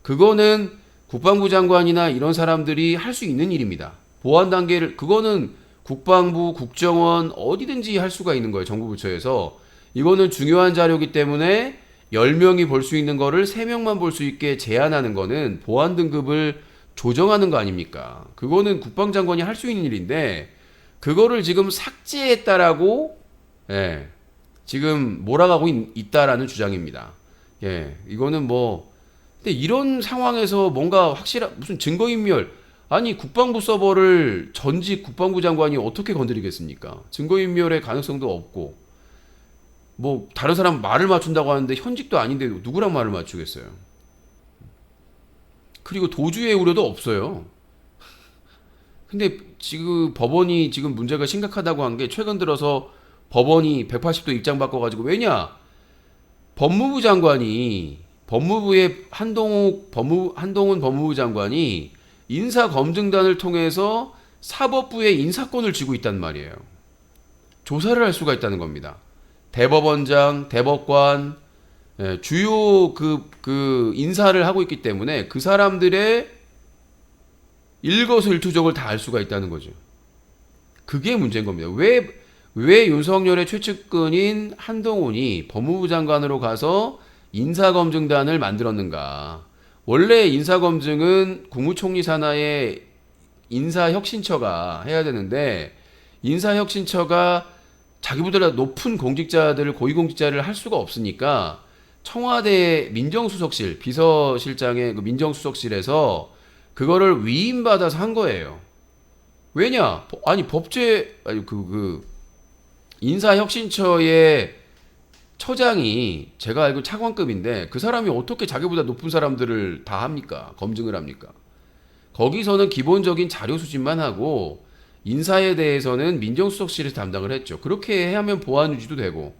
그거는 국방부 장관이나 이런 사람들이 할 수 있는 일입니다. 보안 단계를 그거는 국방부, 국정원 어디든지 할 수가 있는 거예요. 정부 부처에서. 이거는 중요한 자료이기 때문에 10명이 볼 수 있는 거를 3명만 볼 수 있게 제한하는 거는 보안 등급을 조정하는 거 아닙니까? 그거는 국방장관이 할 수 있는 일인데 그거를 지금 삭제했다라고 지금 몰아가고 있다라는 주장입니다. 이거는 뭐 근데 이런 상황에서 뭔가 확실한 무슨 증거인멸 아니 국방부 서버를 전직 국방부 장관이 어떻게 건드리겠습니까? 증거인멸의 가능성도 없고 뭐 다른 사람 말을 맞춘다고 하는데 현직도 아닌데 누구랑 말을 맞추겠어요? 그리고 도주의 우려도 없어요. 근데 지금 법원이 지금 문제가 심각하다고 한 게 최근 들어서 법원이 180도 입장 바꿔가지고 왜냐? 법무부 장관이 법무부의 한동훈 법무부 장관이 인사검증단을 통해서 사법부의 인사권을 쥐고 있단 말이에요. 조사를 할 수가 있다는 겁니다. 대법원장, 대법관, 주요 그 인사를 하고 있기 때문에 그 사람들의 일거수일투족을 다 알 수가 있다는 거죠. 그게 문제인 겁니다. 왜 윤석열의 최측근인 한동훈이 법무부 장관으로 가서 인사검증단을 만들었는가? 원래 인사검증은 국무총리 산하의 인사혁신처가 해야 되는데 인사혁신처가 자기보다 높은 공직자들을 고위공직자를 할 수가 없으니까 청와대 민정수석실 비서실장의 그 민정수석실에서 그거를 위임받아서 한 거예요. 왜냐? 아니 인사혁신처의 처장이 제가 알고 차관급인데 그 사람이 어떻게 자기보다 높은 사람들을 다 합니까? 검증을 합니까? 거기서는 기본적인 자료 수집만 하고 인사에 대해서는 민정수석실에서 담당을 했죠. 그렇게 하면 보안 유지도 되고.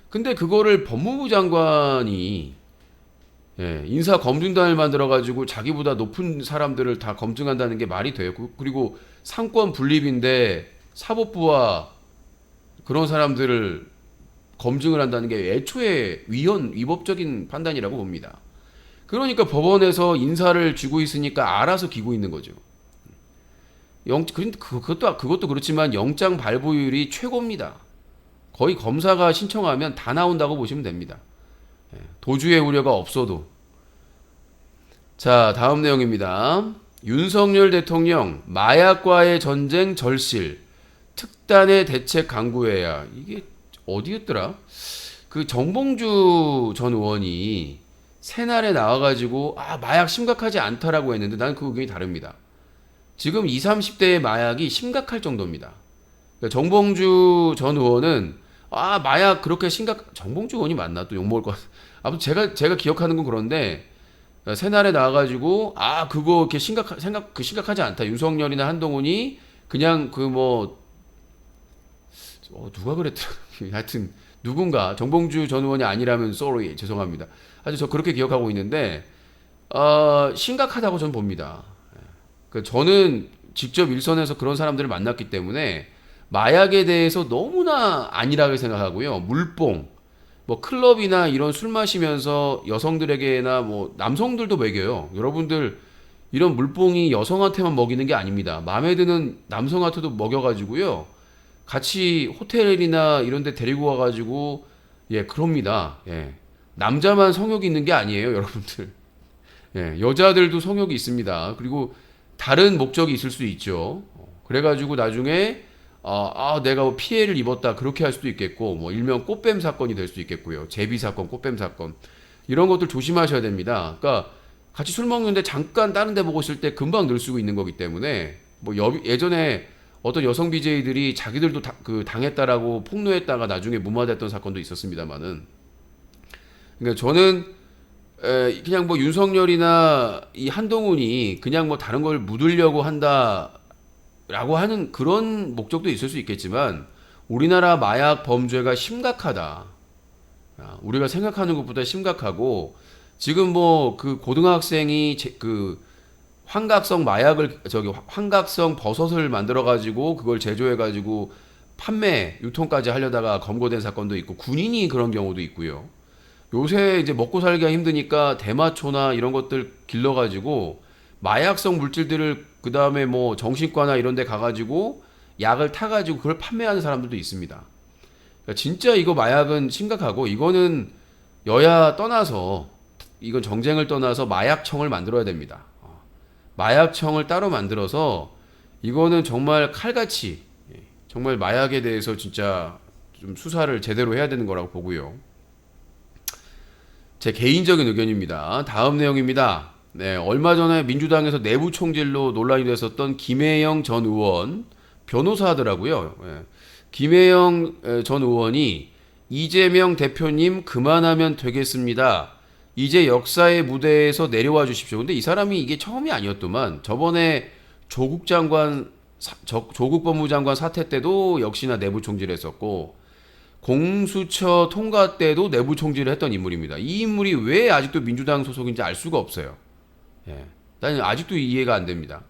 근데 그거를 법무부 장관이 인사검증단을 만들어가지고 자기보다 높은 사람들을 다 검증한다는 게 말이 돼요. 그리고 상권 분립인데 사법부와 그런 사람들을 검증을 한다는 게 애초에 위법적인 판단이라고 봅니다. 그러니까 법원에서 인사를 쥐고 있으니까 알아서 기고 있는 거죠. 그것도 그렇지만 영장 발부율이 최고입니다. 거의 검사가 신청하면 다 나온다고 보시면 됩니다. 도주의 우려가 없어도. 자, 다음 내용입니다. 윤석열 대통령 마약과의 전쟁 절실 특단의 대책 강구해야. 이게 어디였더라? 그 정봉주 전 의원이 새날에 나와가지고 마약 심각하지 않다라고 했는데 나는 그 의견이 다릅니다. 지금 20, 30대의 마약이 심각할 정도입니다. 그러니까 정봉주 전 의원은 마약 그렇게 정봉주 의원이 맞나? 또 욕먹을 것 같아. 아무튼 제가 기억하는 건 그런데 새날에 나와가지고 그거 이렇게 심각하지 않다. 윤석열이나 한동훈이 그냥 누가 그랬더라. 하여튼 누군가 정봉주 전 의원이 아니라면 sorry 죄송합니다. 아주 저 그렇게 기억하고 있는데 심각하다고 저는 봅니다. 저는 직접 일선에서 그런 사람들을 만났기 때문에 마약에 대해서 너무나 안일하게 생각하고요. 물뽕, 뭐 클럽이나 이런 술 마시면서 여성들에게나 뭐 남성들도 먹여요. 여러분들 이런 물뽕이 여성한테만 먹이는 게 아닙니다. 마음에 드는 남성한테도 먹여가지고요. 같이 호텔이나 이런 데 데리고 와가지고 예, 그럽니다. 예. 남자만 성욕이 있는 게 아니에요, 여러분들. 예, 여자들도 성욕이 있습니다. 그리고 다른 목적이 있을 수 있죠. 그래가지고 나중에 내가 뭐 피해를 입었다 그렇게 할 수도 있겠고, 뭐 일명 꽃뱀 사건이 될 수도 있겠고요. 제비 사건, 꽃뱀 사건 이런 것들 조심하셔야 됩니다. 그러니까 같이 술 먹는데 잠깐 다른 데 보고 있을 때 금방 늘 수가 있는 거기 때문에 뭐 예전에 어떤 여성 BJ들이 자기들도 당했다라고 폭로했다가 나중에 무마됐던 사건도 있었습니다만은, 그러니까 저는 그냥 뭐 윤석열이나 이 한동훈이 그냥 뭐 다른 걸 묻으려고 한다라고 하는 그런 목적도 있을 수 있겠지만 우리나라 마약 범죄가 심각하다. 우리가 생각하는 것보다 심각하고 지금 뭐 그 고등학생이 그 환각성 마약을 환각성 버섯을 만들어 가지고 그걸 제조해 가지고 판매 유통까지 하려다가 검거된 사건도 있고 군인이 그런 경우도 있고요. 요새 이제 먹고 살기가 힘드니까 대마초나 이런 것들 길러 가지고 마약성 물질들을 그 다음에 뭐 정신과나 이런 데 가가지고 약을 타가지고 그걸 판매하는 사람들도 있습니다. 그러니까 진짜 이거 마약은 심각하고 이거는 여야 떠나서 이건 정쟁을 떠나서 마약청을 만들어야 됩니다. 마약청을 따로 만들어서 이거는 정말 칼같이 정말 마약에 대해서 진짜 좀 수사를 제대로 해야 되는 거라고 보고요. 제 개인적인 의견입니다. 다음 내용입니다. 네, 얼마 전에 민주당에서 내부 총질로 논란이 됐었던 김혜영 전 의원 변호사더라고요. 예. 김혜영 전 의원이 이재명 대표님 그만하면 되겠습니다. 이제 역사의 무대에서 내려와 주십시오. 근데 이 사람이 이게 처음이 아니었더만 저번에 조국 법무장관 사태 때도 역시나 내부 총질했었고 공수처 통과 때도 내부 총질을 했던 인물입니다. 이 인물이 왜 아직도 민주당 소속인지 알 수가 없어요. 예. 나는 아직도 이해가 안 됩니다.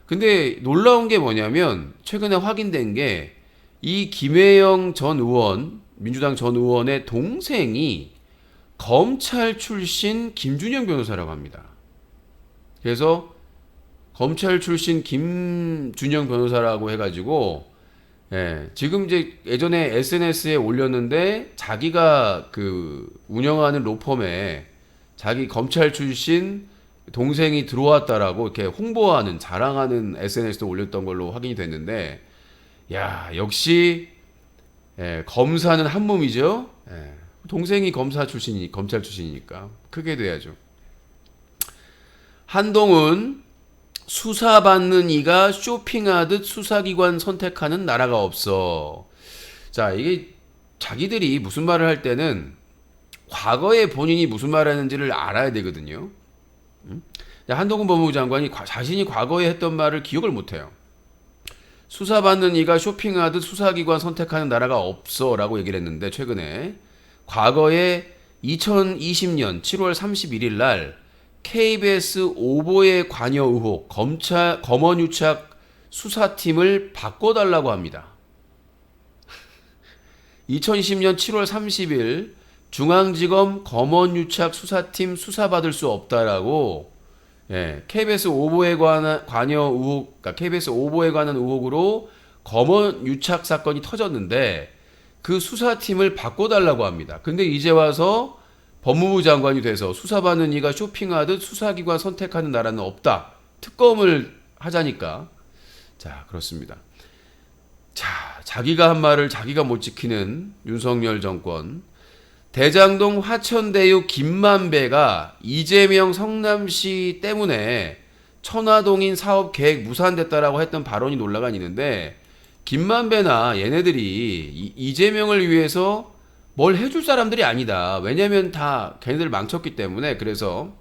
근데 놀라운 게 뭐냐면 최근에 확인된 게 이 김혜영 전 의원, 민주당 전 의원의 동생이 검찰 출신 김준영 변호사라고 합니다. 그래서 검찰 출신 김준영 변호사라고 해가지고 예, 지금 이제 예전에 SNS에 올렸는데 자기가 그 운영하는 로펌에 자기 검찰 출신 동생이 들어왔다라고 이렇게 홍보하는 자랑하는 SNS도 올렸던 걸로 확인이 됐는데, 야 역시 검사는 한 몸이죠. 동생이 검찰 출신이니까 크게 돼야죠. 한동훈 수사받는 이가 쇼핑하듯 수사기관 선택하는 나라가 없어. 자, 이게 자기들이 무슨 말을 할 때는 과거에 본인이 무슨 말을 했는지를 알아야 되거든요. 한동훈 법무부 장관이 자신이 과거에 했던 말을 기억을 못해요. 수사받는 이가 쇼핑하듯 수사기관 선택하는 나라가 없어 라고 얘기를 했는데 최근에 과거에 2020년 7월 31일 날 KBS 오보에 관여 의혹 검언유착 수사팀을 바꿔달라고 합니다. 2020년 7월 30일 중앙지검 검언유착 수사팀 수사받을 수 없다라고 KBS 오보에 관한 관여 의혹, 그러니까 KBS 오보에 관한 의혹으로 검언유착 사건이 터졌는데 그 수사팀을 바꿔달라고 합니다. 근데 이제 와서 법무부 장관이 돼서 수사받는 이가 쇼핑하듯 수사기관 선택하는 나라는 없다. 특검을 하자니까. 자, 그렇습니다. 자, 자기가 한 말을 자기가 못 지키는 윤석열 정권. 대장동 화천대유 김만배가 이재명 성남시 때문에 천화동인 사업 계획 무산됐다라고 했던 발언이 논란이 있는데, 김만배나 얘네들이 이재명을 위해서 뭘 해줄 사람들이 아니다. 왜냐면 다 걔네들 망쳤기 때문에. 그래서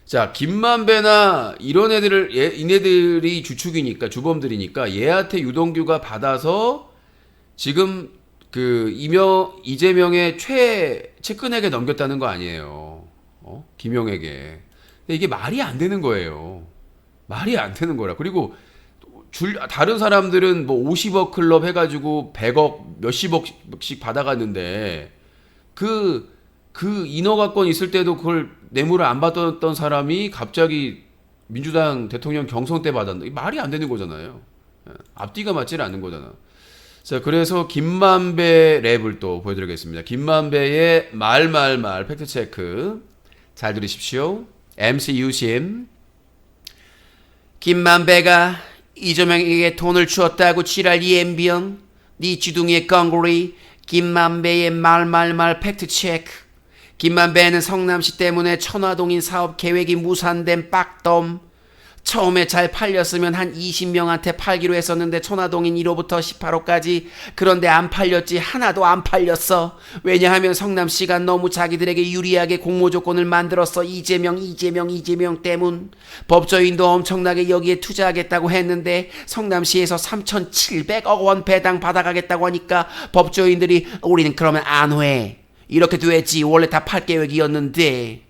자, 김만배나 이런 이네들이 주축이니까, 주범들이니까 얘한테 유동규가 받아서 지금 그 이재명의 최측근에게 넘겼다는 거 아니에요. 김용에게. 근데 이게 말이 안 되는 거예요. 말이 안 되는 거라. 그리고 다른 사람들은 뭐 50억 클럽 해가지고 100억 몇십억씩 받아갔는데 그 인허가권 있을 때도 그걸 뇌물을 안 받았던 사람이 갑자기 민주당 대통령 경선 때 받았는데 말이 안 되는 거잖아요. 앞뒤가 맞지는 않는 거잖아. 자, 그래서 김만배 랩을 또 보여드리겠습니다. 김만배의 말 팩트체크 잘 들으십시오. MC 유심. 김만배가 이재명에게 돈을 주었다고 지랄 이엠비언 네 주둥이의 껑구리. 김만배의 말 팩트체크. 김만배는 성남시 때문에 천화동인 사업 계획이 무산된 빡덤. 처음에 잘 팔렸으면 한 20명한테 팔기로 했었는데 천화동인 1호부터 18호까지. 그런데 안 팔렸지. 하나도 안 팔렸어. 왜냐하면 성남시가 너무 자기들에게 유리하게 공모 조건을 만들었어. 이재명 때문. 법조인도 엄청나게 여기에 투자하겠다고 했는데 성남시에서 3,700억 원 배당 받아가겠다고 하니까 법조인들이 우리는 그러면 안 해. 이렇게 됐지. 원래 다 팔 계획이었는데.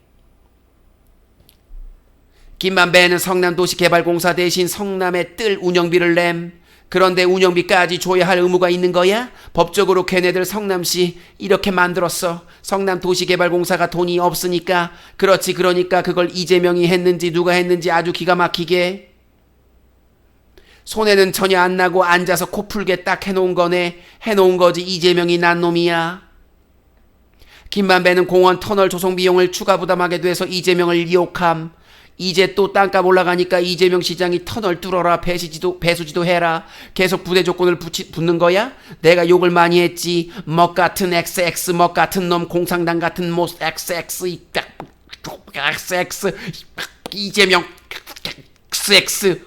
김만배는 성남도시개발공사 대신 성남의 뜰 운영비를 냄. 그런데 운영비까지 줘야 할 의무가 있는 거야? 법적으로 걔네들 성남시 이렇게 만들었어. 성남도시개발공사가 돈이 없으니까. 그렇지. 그러니까 그걸 이재명이 했는지 누가 했는지 아주 기가 막히게. 손해는 전혀 안 나고 앉아서 코 풀게 딱 해놓은 거네. 해놓은 거지. 이재명이 난 놈이야. 김만배는 공원 터널 조성 비용을 추가 부담하게 돼서 이재명을 유혹함. 이제 또 땅값 올라가니까 이재명 시장이 터널 뚫어라 배수지도 해라. 계속 부대 조건을 붙는 거야? 내가 욕을 많이 했지. 먹 같은 XX 먹 같은 놈 공산당 같은 못 XX 이재명 XX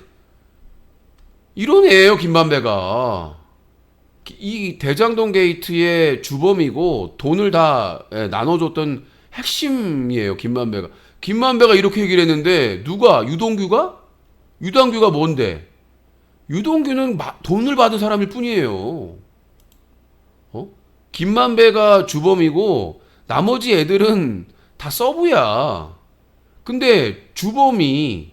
이런 애예요 김만배가. 이 대장동 게이트의 주범이고 돈을 다 나눠줬던 핵심이에요 김만배가. 김만배가 이렇게 얘기를 했는데 누가? 유동규가? 유동규가 뭔데? 유동규는 돈을 받은 사람일 뿐이에요. 김만배가 주범이고 나머지 애들은 다 서브야. 근데 주범이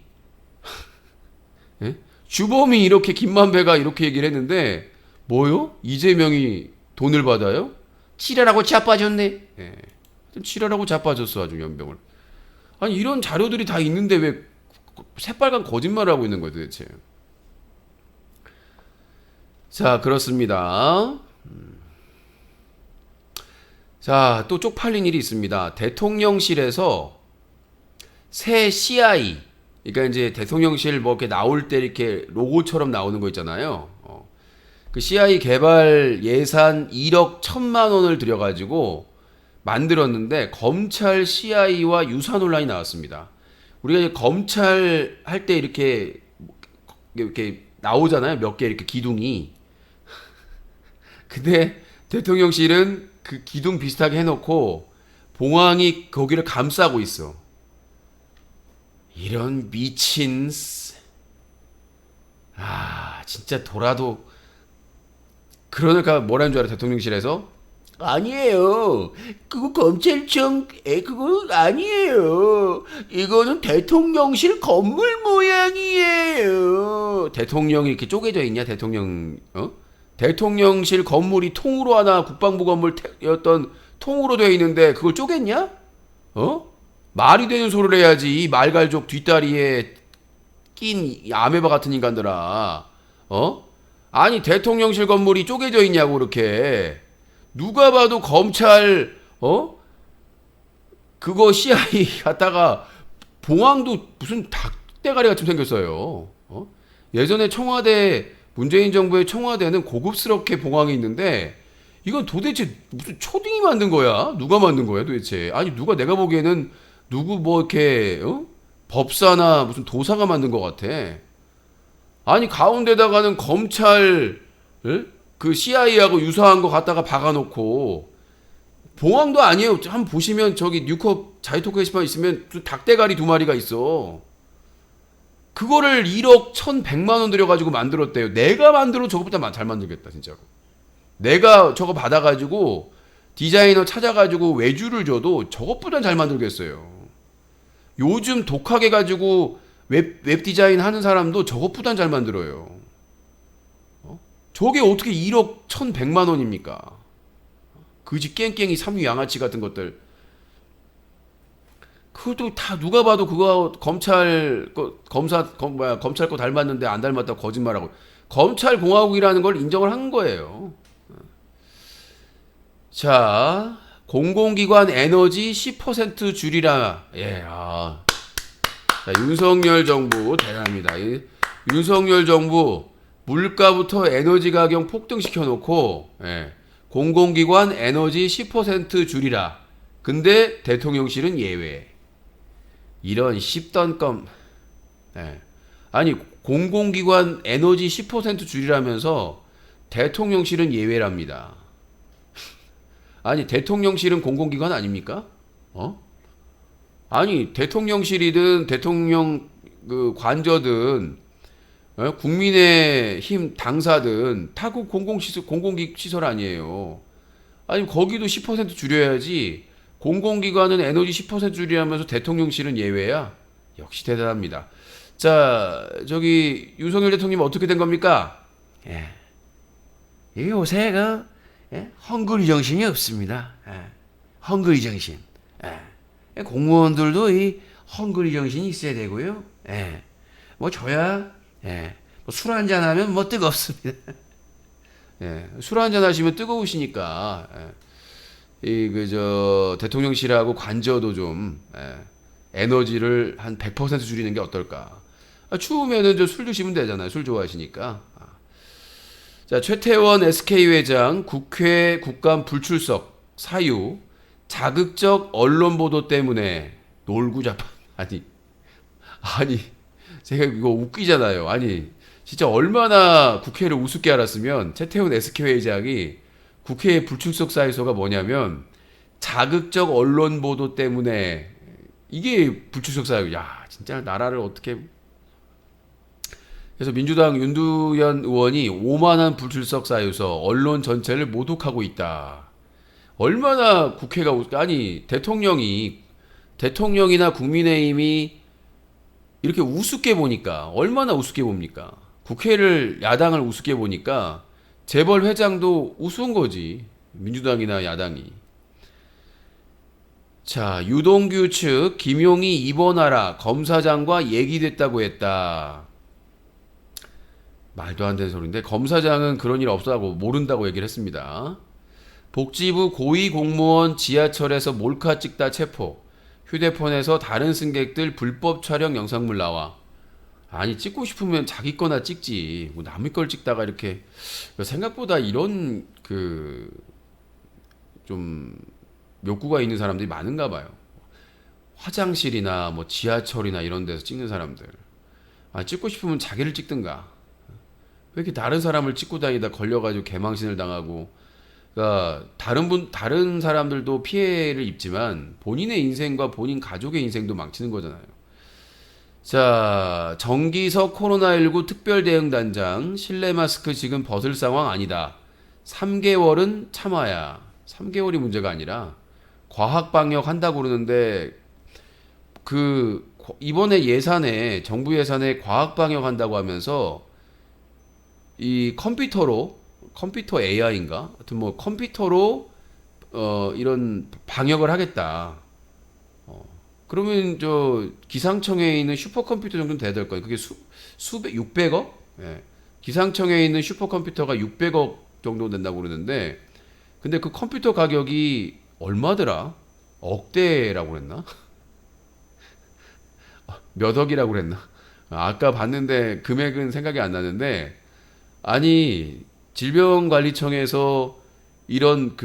예? 주범이 이렇게 김만배가 이렇게 얘기를 했는데 뭐요? 이재명이 돈을 받아요? 치라라고 자빠졌네. 예. 치라라고 자빠졌어 아주 연병을. 아니 이런 자료들이 다 있는데 왜 새빨간 거짓말을 하고 있는 거예요 도대체. 자 그렇습니다. 자 또 쪽팔린 일이 있습니다. 대통령실에서 새 CI 그러니까 이제 대통령실 뭐 이렇게 나올 때 이렇게 로고처럼 나오는 거 있잖아요. 그 CI 개발 예산 1억 1,000만 원을 들여가지고 만들었는데 검찰 CI와 유사 논란이 나왔습니다. 우리가 이제 검찰 할 때 이렇게 나오잖아요. 몇 개 이렇게 기둥이. 근데 대통령실은 그 기둥 비슷하게 해놓고 봉황이 거기를 감싸고 있어. 이런 미친. 진짜 돌아도. 그러니까 뭐라는 줄 알아 대통령실에서? 아니에요. 그거 검찰청 그거 아니에요. 이거는 대통령실 건물 모양이에요. 대통령이 이렇게 쪼개져 있냐? 대통령실 건물이 통으로 하나 국방부 건물이었던 통으로 되어 있는데 그걸 쪼갰냐? 말이 되는 소리를 해야지. 이 말갈족 뒷다리에 낀 아메바 같은 인간들아. 아니 대통령실 건물이 쪼개져 있냐고 그렇게. 누가 봐도 검찰 그거 CI 갖다가 봉황도 무슨 닭대가리 같이 생겼어요. 예전에 청와대 문재인 정부의 청와대는 고급스럽게 봉황이 있는데 이건 도대체 무슨 초딩이 만든 거야? 누가 만든 거야 도대체? 아니 누가 내가 보기에는 누구 뭐 이렇게 법사나 무슨 도사가 만든 것 같아. 아니 가운데다가는 검찰 그 CI하고 유사한 거 갖다가 박아놓고 봉황도 아니에요. 한번 보시면 저기 뉴컵 자유토크 게시판 있으면 닭대가리 2마리가 있어. 그거를 1억 1,100만 원 들여가지고 만들었대요. 내가 만들어 저거보다 잘 만들겠다 진짜로. 내가 저거 받아가지고 디자이너 찾아가지고 외주를 줘도 저것보다 잘 만들겠어요. 요즘 독하게 가지고 웹 디자인 하는 사람도 저것보단 잘 만들어요. 저게 어떻게 1억 1,100만 원입니까? 그지 깽깽이 삼류 양아치 같은 것들. 그것도 다 누가 봐도 그거 검찰 거 닮았는데 안 닮았다고 거짓말하고. 검찰 공화국이라는 걸 인정을 한 거예요. 자, 공공기관 에너지 10% 줄이라. 예, 자, 윤석열 정부 대단합니다. 윤석열 정부 물가부터 에너지 가격 폭등시켜 놓고, 예, 공공기관 에너지 10% 줄이라. 근데 대통령실은 예외. 이런 씹던껌. 예. 아니, 공공기관 에너지 10% 줄이라면서 대통령실은 예외랍니다. 아니, 대통령실은 공공기관 아닙니까? 아니, 대통령실이든 대통령 그 관저든 국민의힘 당사든 다 그 공공시설 아니에요. 아니, 거기도 10% 줄여야지. 공공기관은 에너지 10% 줄이라면서 대통령실은 예외야? 역시 대단합니다. 자, 저기 윤석열 대통령 어떻게 된 겁니까? 예. 이 요새 헝그리 정신이 없습니다. 예. 헝그리 정신. 예. 공무원들도 이 헝그리 정신이 있어야 되고요. 예. 뭐 줘야, 예. 뭐 술 한잔 하면 뭐 뜨겁습니다. 예. 술 한잔 하시면 뜨거우시니까. 예. 대통령실하고 관저도 좀, 예. 에너지를 한 100% 줄이는 게 어떨까? 추우면은 술 드시면 되잖아요. 술 좋아하시니까. 자, 최태원 SK 회장 국회 국감 불출석 사유 자극적 언론 보도 때문에 놀구 자판. 아니 제가 이거 웃기잖아요. 아니 진짜 얼마나 국회를 우습게 알았으면 최태원 SK 회장이 국회 불출석 사유서가 뭐냐면 자극적 언론 보도 때문에 이게 불출석 사유. 야, 진짜 나라를 어떻게. 그래서 민주당 윤두현 의원이 오만한 불출석 사유서 언론 전체를 모독하고 있다. 얼마나 국회가 아니 대통령이나 국민의힘이 이렇게 우습게 보니까 얼마나 우습게 봅니까? 국회를 야당을 우습게 보니까 재벌 회장도 우스운 거지. 민주당이나 야당이. 자, 유동규 측 김용희 입원하라 검사장과 얘기됐다고 했다. 말도 안 되는 소리인데 검사장은 그런 일 없다고 모른다고 얘기를 했습니다. 복지부 고위공무원 지하철에서 몰카 찍다 체포. 휴대폰에서 다른 승객들 불법 촬영 영상물 나와. 아니 찍고 싶으면 자기 거나 찍지. 뭐 남의 걸 찍다가 이렇게. 생각보다 이런 좀 욕구가 있는 사람들이 많은가 봐요. 화장실이나 뭐 지하철이나 이런 데서 찍는 사람들. 찍고 싶으면 자기를 찍든가. 왜 이렇게 다른 사람을 찍고 다니다 걸려가지고 개망신을 당하고. 그러니까 다른 사람들도 피해를 입지만 본인의 인생과 본인 가족의 인생도 망치는 거잖아요. 자, 정기석 코로나19 특별대응단장 실내 마스크 지금 벗을 상황 아니다. 3개월은 참아야. 3개월이 문제가 아니라 과학 방역 한다고 그러는데 이번에 예산에 정부 예산에 과학 방역 한다고 하면서 이 컴퓨터 AI인가? 하여튼 뭐 컴퓨터로 이런 방역을 하겠다. 그러면 기상청에 있는 슈퍼컴퓨터 정도는 돼야 될 거예요. 그게 600억? 예. 기상청에 있는 슈퍼컴퓨터가 600억 정도 된다고 그러는데 근데 그 컴퓨터 가격이 얼마더라? 억대라고 그랬나? 몇 억이라고 그랬나? 아까 봤는데 금액은 생각이 안 나는데 아니 질병관리청에서 이런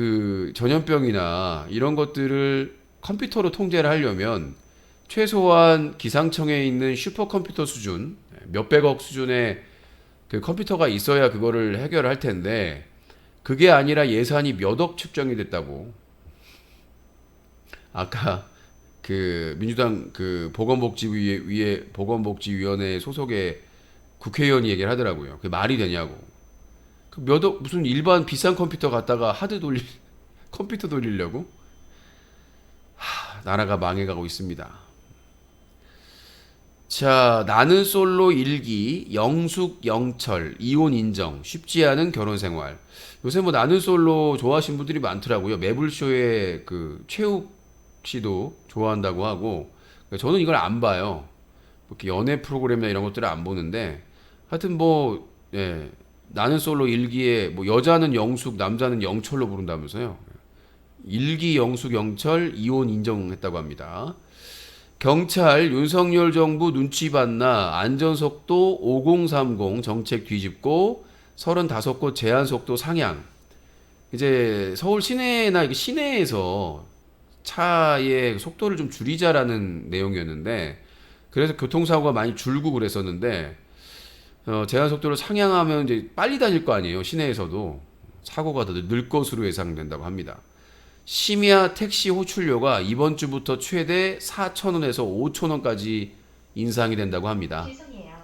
전염병이나 이런 것들을 컴퓨터로 통제를 하려면 최소한 기상청에 있는 슈퍼컴퓨터 수준 몇백억 수준의 그 컴퓨터가 있어야 그거를 해결할 텐데 그게 아니라 예산이 몇 억 측정이 됐다고. 아까 민주당 보건복지위원회 소속의 국회의원이 얘기를 하더라고요. 그게 말이 되냐고. 몇 억 무슨 일반 비싼 컴퓨터 갖다가 컴퓨터 돌리려고? 나라가 망해가고 있습니다. 자, 나는 솔로 일기, 영숙, 영철, 이혼 인정, 쉽지 않은 결혼 생활. 요새 뭐 나는 솔로 좋아하시는 분들이 많더라고요. 매불쇼의 그 최욱 씨도 좋아한다고 하고. 저는 이걸 안 봐요. 이렇게 연애 프로그램이나 이런 것들을 안 보는데, 하여튼 뭐, 예, 나는 솔로 일기에 뭐 여자는 영숙, 남자는 영철로 부른다면서요. 일기, 영숙, 영철, 이혼 인정했다고 합니다. 경찰 윤석열 정부 눈치 봤나 안전속도 5030 정책 뒤집고 35곳 제한속도 상향. 이제 서울 시내나 시내에서 차의 속도를 좀 줄이자라는 내용이었는데, 그래서 교통사고가 많이 줄고 그랬었는데, 제한속도를 상향하면 이제 빨리 다닐 거 아니에요. 시내에서도 사고가 더 늘 것으로 예상된다고 합니다. 심야 택시 호출료가 이번 주부터 최대 4,000원에서 5,000원까지 인상이 된다고 합니다. 죄송해요.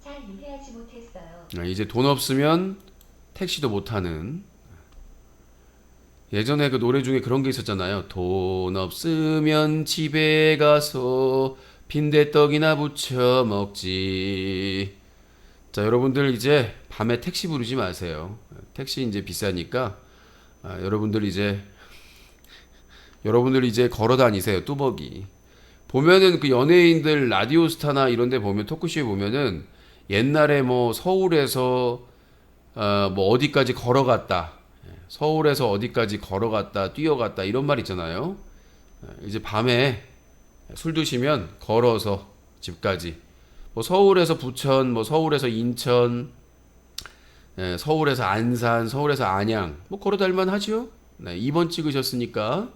잘 이해하지 못했어요. 이제 돈 없으면 택시도 못 타는. 예전에 그 노래 중에 그런 게 있었잖아요. 돈 없으면 집에 가서 빈대떡이나 부쳐 먹지. 자, 여러분들 이제 밤에 택시 부르지 마세요. 택시 이제 비싸니까 여러분들 이제 걸어 다니세요. 뚜벅이. 보면은 그 연예인들 라디오스타나 이런 데 보면 토크쇼에 보면은 옛날에 뭐 서울에서 뭐 어디까지 걸어갔다. 서울에서 어디까지 걸어갔다, 뛰어갔다 이런 말 있잖아요. 이제 밤에 술 드시면 걸어서 집까지. 뭐 서울에서 부천, 뭐 서울에서 인천, 서울에서 안산, 서울에서 안양 뭐 걸어 다닐만 하죠. 네, 2번 찍으셨으니까.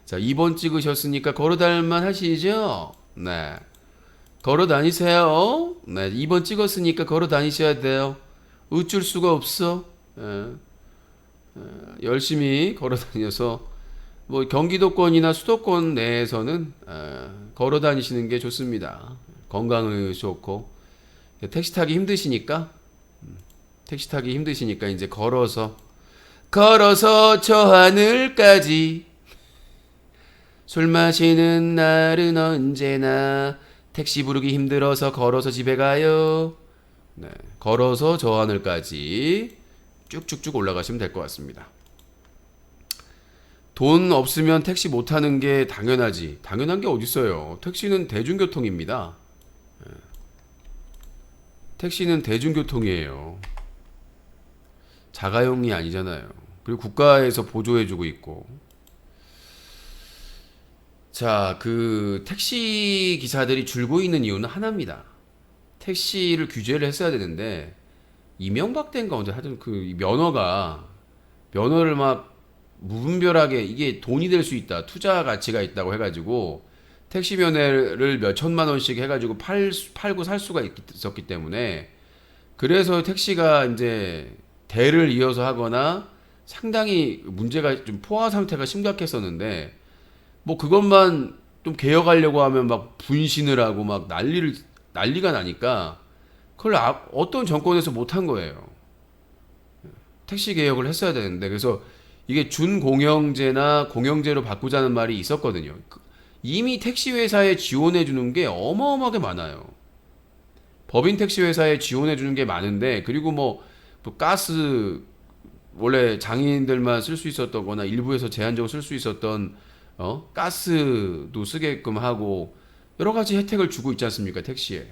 자, 2번 찍으셨으니까 걸어 다닐만 하시죠? 네. 걸어 다니세요. 네, 2번 찍었으니까 걸어 다니셔야 돼요. 어쩔 수가 없어. 열심히 걸어 다녀서 뭐 경기도권이나 수도권 내에서는 걸어 다니시는 게 좋습니다. 건강에 좋고. 택시 타기 힘드시니까 이제 걸어서 저 하늘까지. 술 마시는 날은 언제나 택시 부르기 힘들어서 걸어서 집에 가요. 네, 걸어서 저 하늘까지 쭉쭉쭉 올라가시면 될 것 같습니다. 돈 없으면 택시 못 타는 게 당연하지. 당연한 게 어딨어요. 택시는 대중교통입니다. 택시는 대중교통이에요. 자가용이 아니잖아요. 그리고 국가에서 보조해주고 있고. 자, 그 택시 기사들이 줄고 있는 이유는 하나입니다. 택시를 규제를 했어야 되는데 이명박 때인가 언제 하여튼 그 면허를 막 무분별하게 이게 돈이 될 수 있다, 투자 가치가 있다고 해가지고 택시 면허를 몇 천만 원씩 해가지고 팔고 살 수가 있었기 때문에, 그래서 택시가 이제 대를 이어서 하거나 상당히 문제가 좀 포화 상태가 심각했었는데, 뭐 그것만 좀 개혁하려고 하면 막 분신을 하고 막 난리가 나니까 그걸 어떤 정권에서 못한 거예요. 택시 개혁을 했어야 되는데, 그래서 이게 준공영제나 공영제로 바꾸자는 말이 있었거든요. 이미 택시 회사에 지원해 주는 게 어마어마하게 많아요. 법인 택시 회사에 지원해 주는 게 많은데, 그리고 뭐 가스 원래 장애인들만 쓸 수 있었던 거나 일부에서 제한적으로 쓸 수 있었던 가스도 쓰게끔 하고 여러 가지 혜택을 주고 있지 않습니까, 택시에.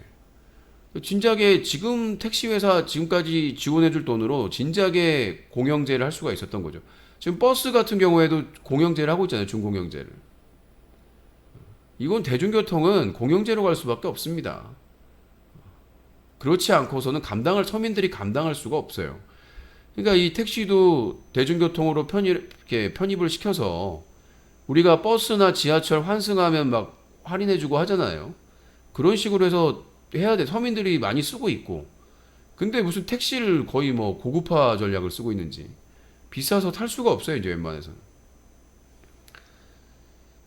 진작에 지금 택시 회사 지금까지 지원해 줄 돈으로 진작에 공영제를 할 수가 있었던 거죠. 지금 버스 같은 경우에도 공영제를 하고 있잖아요, 준공영제를. 이건 대중교통은 공영제로 갈 수밖에 없습니다. 그렇지 않고서는 서민들이 감당할 수가 없어요. 그러니까 이 택시도 대중교통으로 편입을 시켜서 우리가 버스나 지하철 환승하면 막 할인해주고 하잖아요. 그런 식으로 해서 해야 돼. 서민들이 많이 쓰고 있고. 근데 무슨 택시를 거의 뭐 고급화 전략을 쓰고 있는지. 비싸서 탈 수가 없어요, 이제 웬만해서는.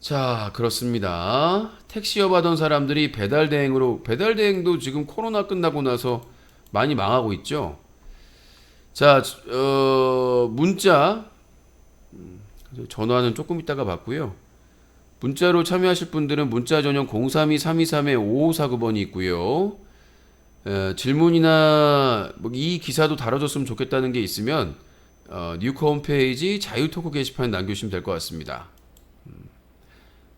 자, 그렇습니다. 택시업 하던 사람들이 배달대행도 지금 코로나 끝나고 나서 많이 망하고 있죠. 자, 문자 전화는 조금 있다가 받고요. 문자로 참여하실 분들은 문자 전용 032-323-5549번이 있고요. 질문이나 뭐이 기사도 다뤄줬으면 좋겠다는 게 있으면 뉴코 홈페이지 자유토크 게시판에 남겨주시면 될 것 같습니다.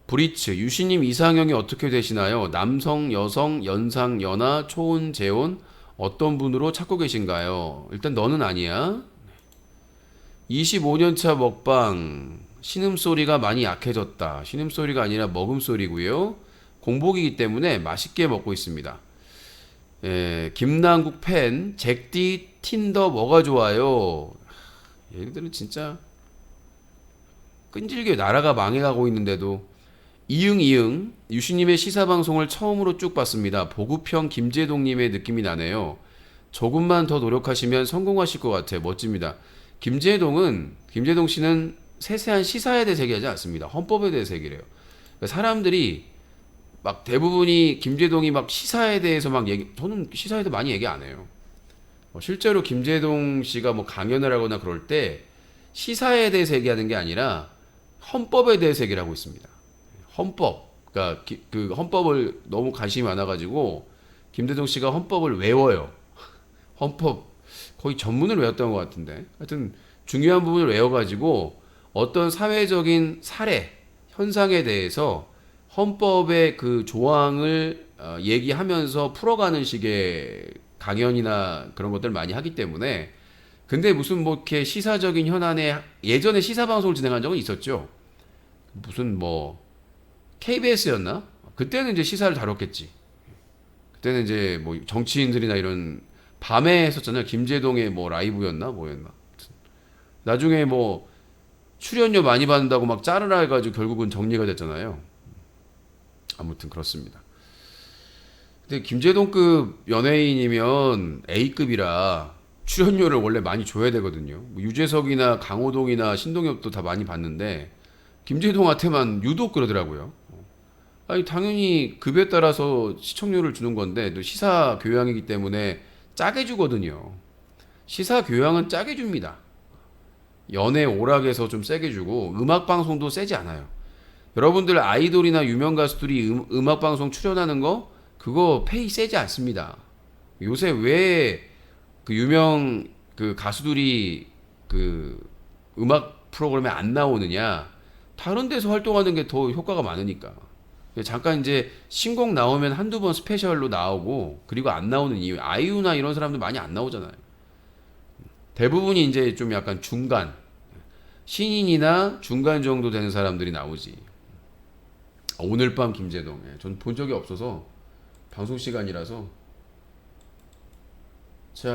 브리츠, 유시님 이상형이 어떻게 되시나요? 남성, 여성, 연상, 연하, 초혼, 재혼 어떤 분으로 찾고 계신가요? 일단 너는 아니야. 25년차 먹방 신음소리가 많이 약해졌다. 신음소리가 아니라 먹음소리고요. 공복이기 때문에 맛있게 먹고 있습니다. 김남국 팬 잭디 틴더 뭐가 좋아요? 얘네들은 진짜 끈질겨 나라가 망해가고 있는데도 이응 유시님의 시사방송을 처음으로 쭉 봤습니다. 보급형 김재동님의 느낌이 나네요. 조금만 더 노력하시면 성공하실 것 같아요. 멋집니다. 김재동 씨는 세세한 시사에 대해서 얘기하지 않습니다. 헌법에 대해서 얘기를 해요. 그러니까 사람들이 막 대부분이 김재동이 막 시사에 대해서 막 저는 시사에도 많이 얘기 안 해요. 실제로 김재동 씨가 뭐 강연을 하거나 그럴 때 시사에 대해서 얘기하는 게 아니라 헌법에 대해서 얘기를 하고 있습니다. 헌법, 그러니까 그 헌법을 너무 관심이 많아가지고 김재동 씨가 헌법을 외워요. 헌법 거의 전문을 외웠던 것 같은데, 하여튼 중요한 부분을 외워가지고 어떤 사회적인 사례, 현상에 대해서 헌법의 그 조항을 얘기하면서 풀어가는 식의 강연이나 그런 것들 많이 하기 때문에. 근데 무슨 뭐 이렇게 시사적인 현안에 예전에 시사 방송을 진행한 적은 있었죠. 무슨 뭐 KBS였나? 그때는 이제 시사를 다뤘겠지. 그때는 이제 뭐 정치인들이나 이런 밤에 했었잖아요. 김재동의 뭐 라이브였나 뭐였나. 나중에 뭐 출연료 많이 받는다고 막 자르라 해가지고 결국은 정리가 됐잖아요. 아무튼 그렇습니다. 근데 김재동급 연예인이면 A급이라 출연료를 원래 많이 줘야 되거든요. 뭐 유재석이나 강호동이나 신동엽도 다 많이 받는데 김재동한테만 유독 그러더라고요. 아니 당연히 급에 따라서 시청료를 주는 건데 또 시사 교양이기 때문에 짜게 주거든요. 시사 교양은 짜게 줍니다. 연애 오락에서 좀 세게 주고 음악 방송도 세지 않아요. 여러분들 아이돌이나 유명 가수들이 음악 방송 출연하는 거 그거 페이 세지 않습니다. 요새 왜 그 유명 그 가수들이 그 음악 프로그램에 안 나오느냐? 다른 데서 활동하는 게 더 효과가 많으니까. 잠깐 이제 신곡 나오면 한두 번 스페셜로 나오고 그리고 안 나오는 이유. 아이유나 이런 사람들 많이 안 나오잖아요. 대부분이 이제 좀 약간 중간 신인이나 중간 정도 되는 사람들이 나오지. 오늘 밤 김재동. 전 본 적이 없어서 방송 시간이라서. 자,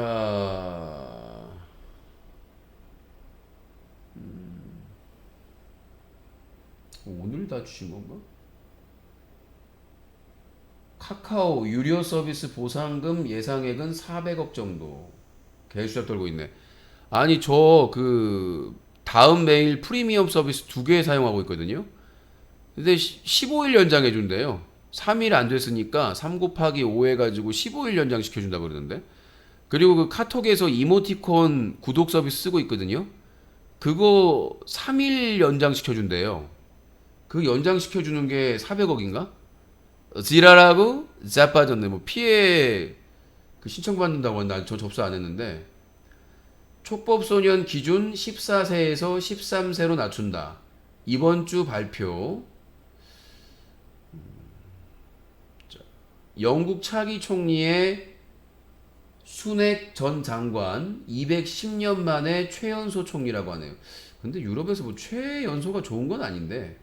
오늘 다 주신 건가? 카카오 유료 서비스 보상금 예상액은 400억 정도. 개수작 떨고 있네. 아니 저 그 다음 메일 프리미엄 서비스 2개 사용하고 있거든요. 근데 15일 연장해 준대요. 3일 안 됐으니까 3 곱하기 5 해가지고 15일 연장 시켜준다 그러던데. 그리고 그 카톡에서 이모티콘 구독 서비스 쓰고 있거든요. 그거 3일 연장 시켜준대요. 그 연장 시켜주는 게 400억인가? 지랄하고 자빠졌네. 뭐 피해 그 신청받는다고 난 저 접수 안 했는데. 촉법소년 기준 14세에서 13세로 낮춘다. 이번 주 발표. 영국 차기 총리의 수넥 전 장관 210년 만에 최연소 총리라고 하네요. 근데 유럽에서 뭐 최연소가 좋은 건 아닌데.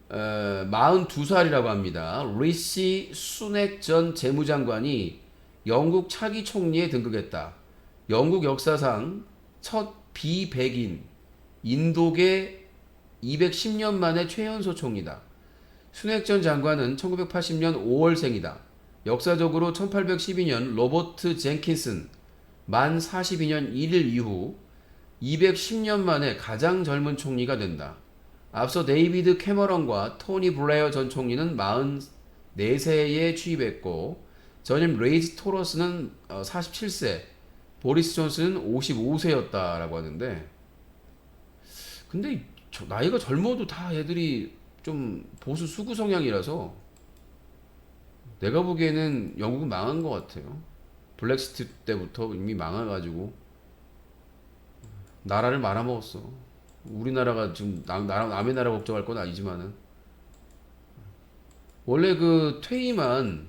42살이라고 합니다. 리시 수넥 전 재무장관이 영국 차기 총리에 등극했다. 영국 역사상 첫 비백인 인도계 210년 만에 최연소 총리다. 수넥 전 장관은 1980년 5월생이다. 역사적으로 1812년 로버트 젠킨슨 만 42년 1일 이후 210년 만에 가장 젊은 총리가 된다. 앞서 데이비드 캐머런과 토니 블레어 전 총리는 44세에 취임했고 전임 레이지 토러스는 47세, 보리스 존슨은 55세였다라고 하는데, 근데 나이가 젊어도 다 애들이 좀 보수 수구 성향이라서 내가 보기에는 영국은 망한 것 같아요. 블랙시트 때부터 이미 망해가지고 나라를 말아먹었어. 우리나라가 지금 남의 나라 걱정할 건 아니지만은 원래 그 퇴임한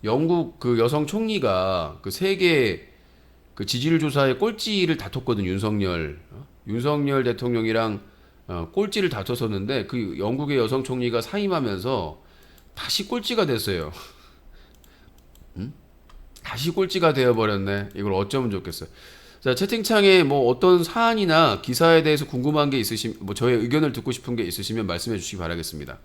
영국 그 여성 총리가 그 세계 그 지지율 조사에 꼴찌를 다퉜거든. 윤석열 대통령이랑 꼴찌를 다퉜었는데 그 영국의 여성 총리가 사임하면서 다시 꼴찌가 됐어요. 응? 다시 꼴찌가 되어버렸네. 이걸 어쩌면 좋겠어요. 자, 채팅창에 뭐 어떤 사안이나 기사에 대해서 궁금한 게 있으시면, 뭐 저의 의견을 듣고 싶은 게 있으시면 말씀해 주시기 바라겠습니다.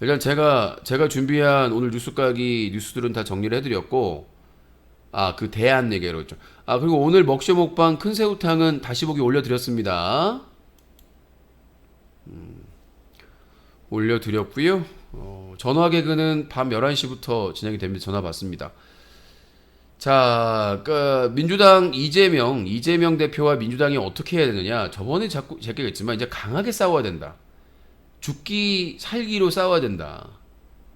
일단 제가 준비한 오늘 뉴스 까기 뉴스들은 다 정리를 해드렸고, 그 대안 얘기로 했죠. 그리고 오늘 먹쇼 먹방 큰 새우탕은 다시 보기 올려드렸습니다. 올려드렸고요. 전화 개그는 밤 11시부터 진행이 됩니다. 전화 받습니다. 자, 민주당 이재명 대표와 민주당이 어떻게 해야 되느냐. 저번에 자꾸 제가 했지만 이제 강하게 싸워야 된다. 죽기 살기로 싸워야 된다.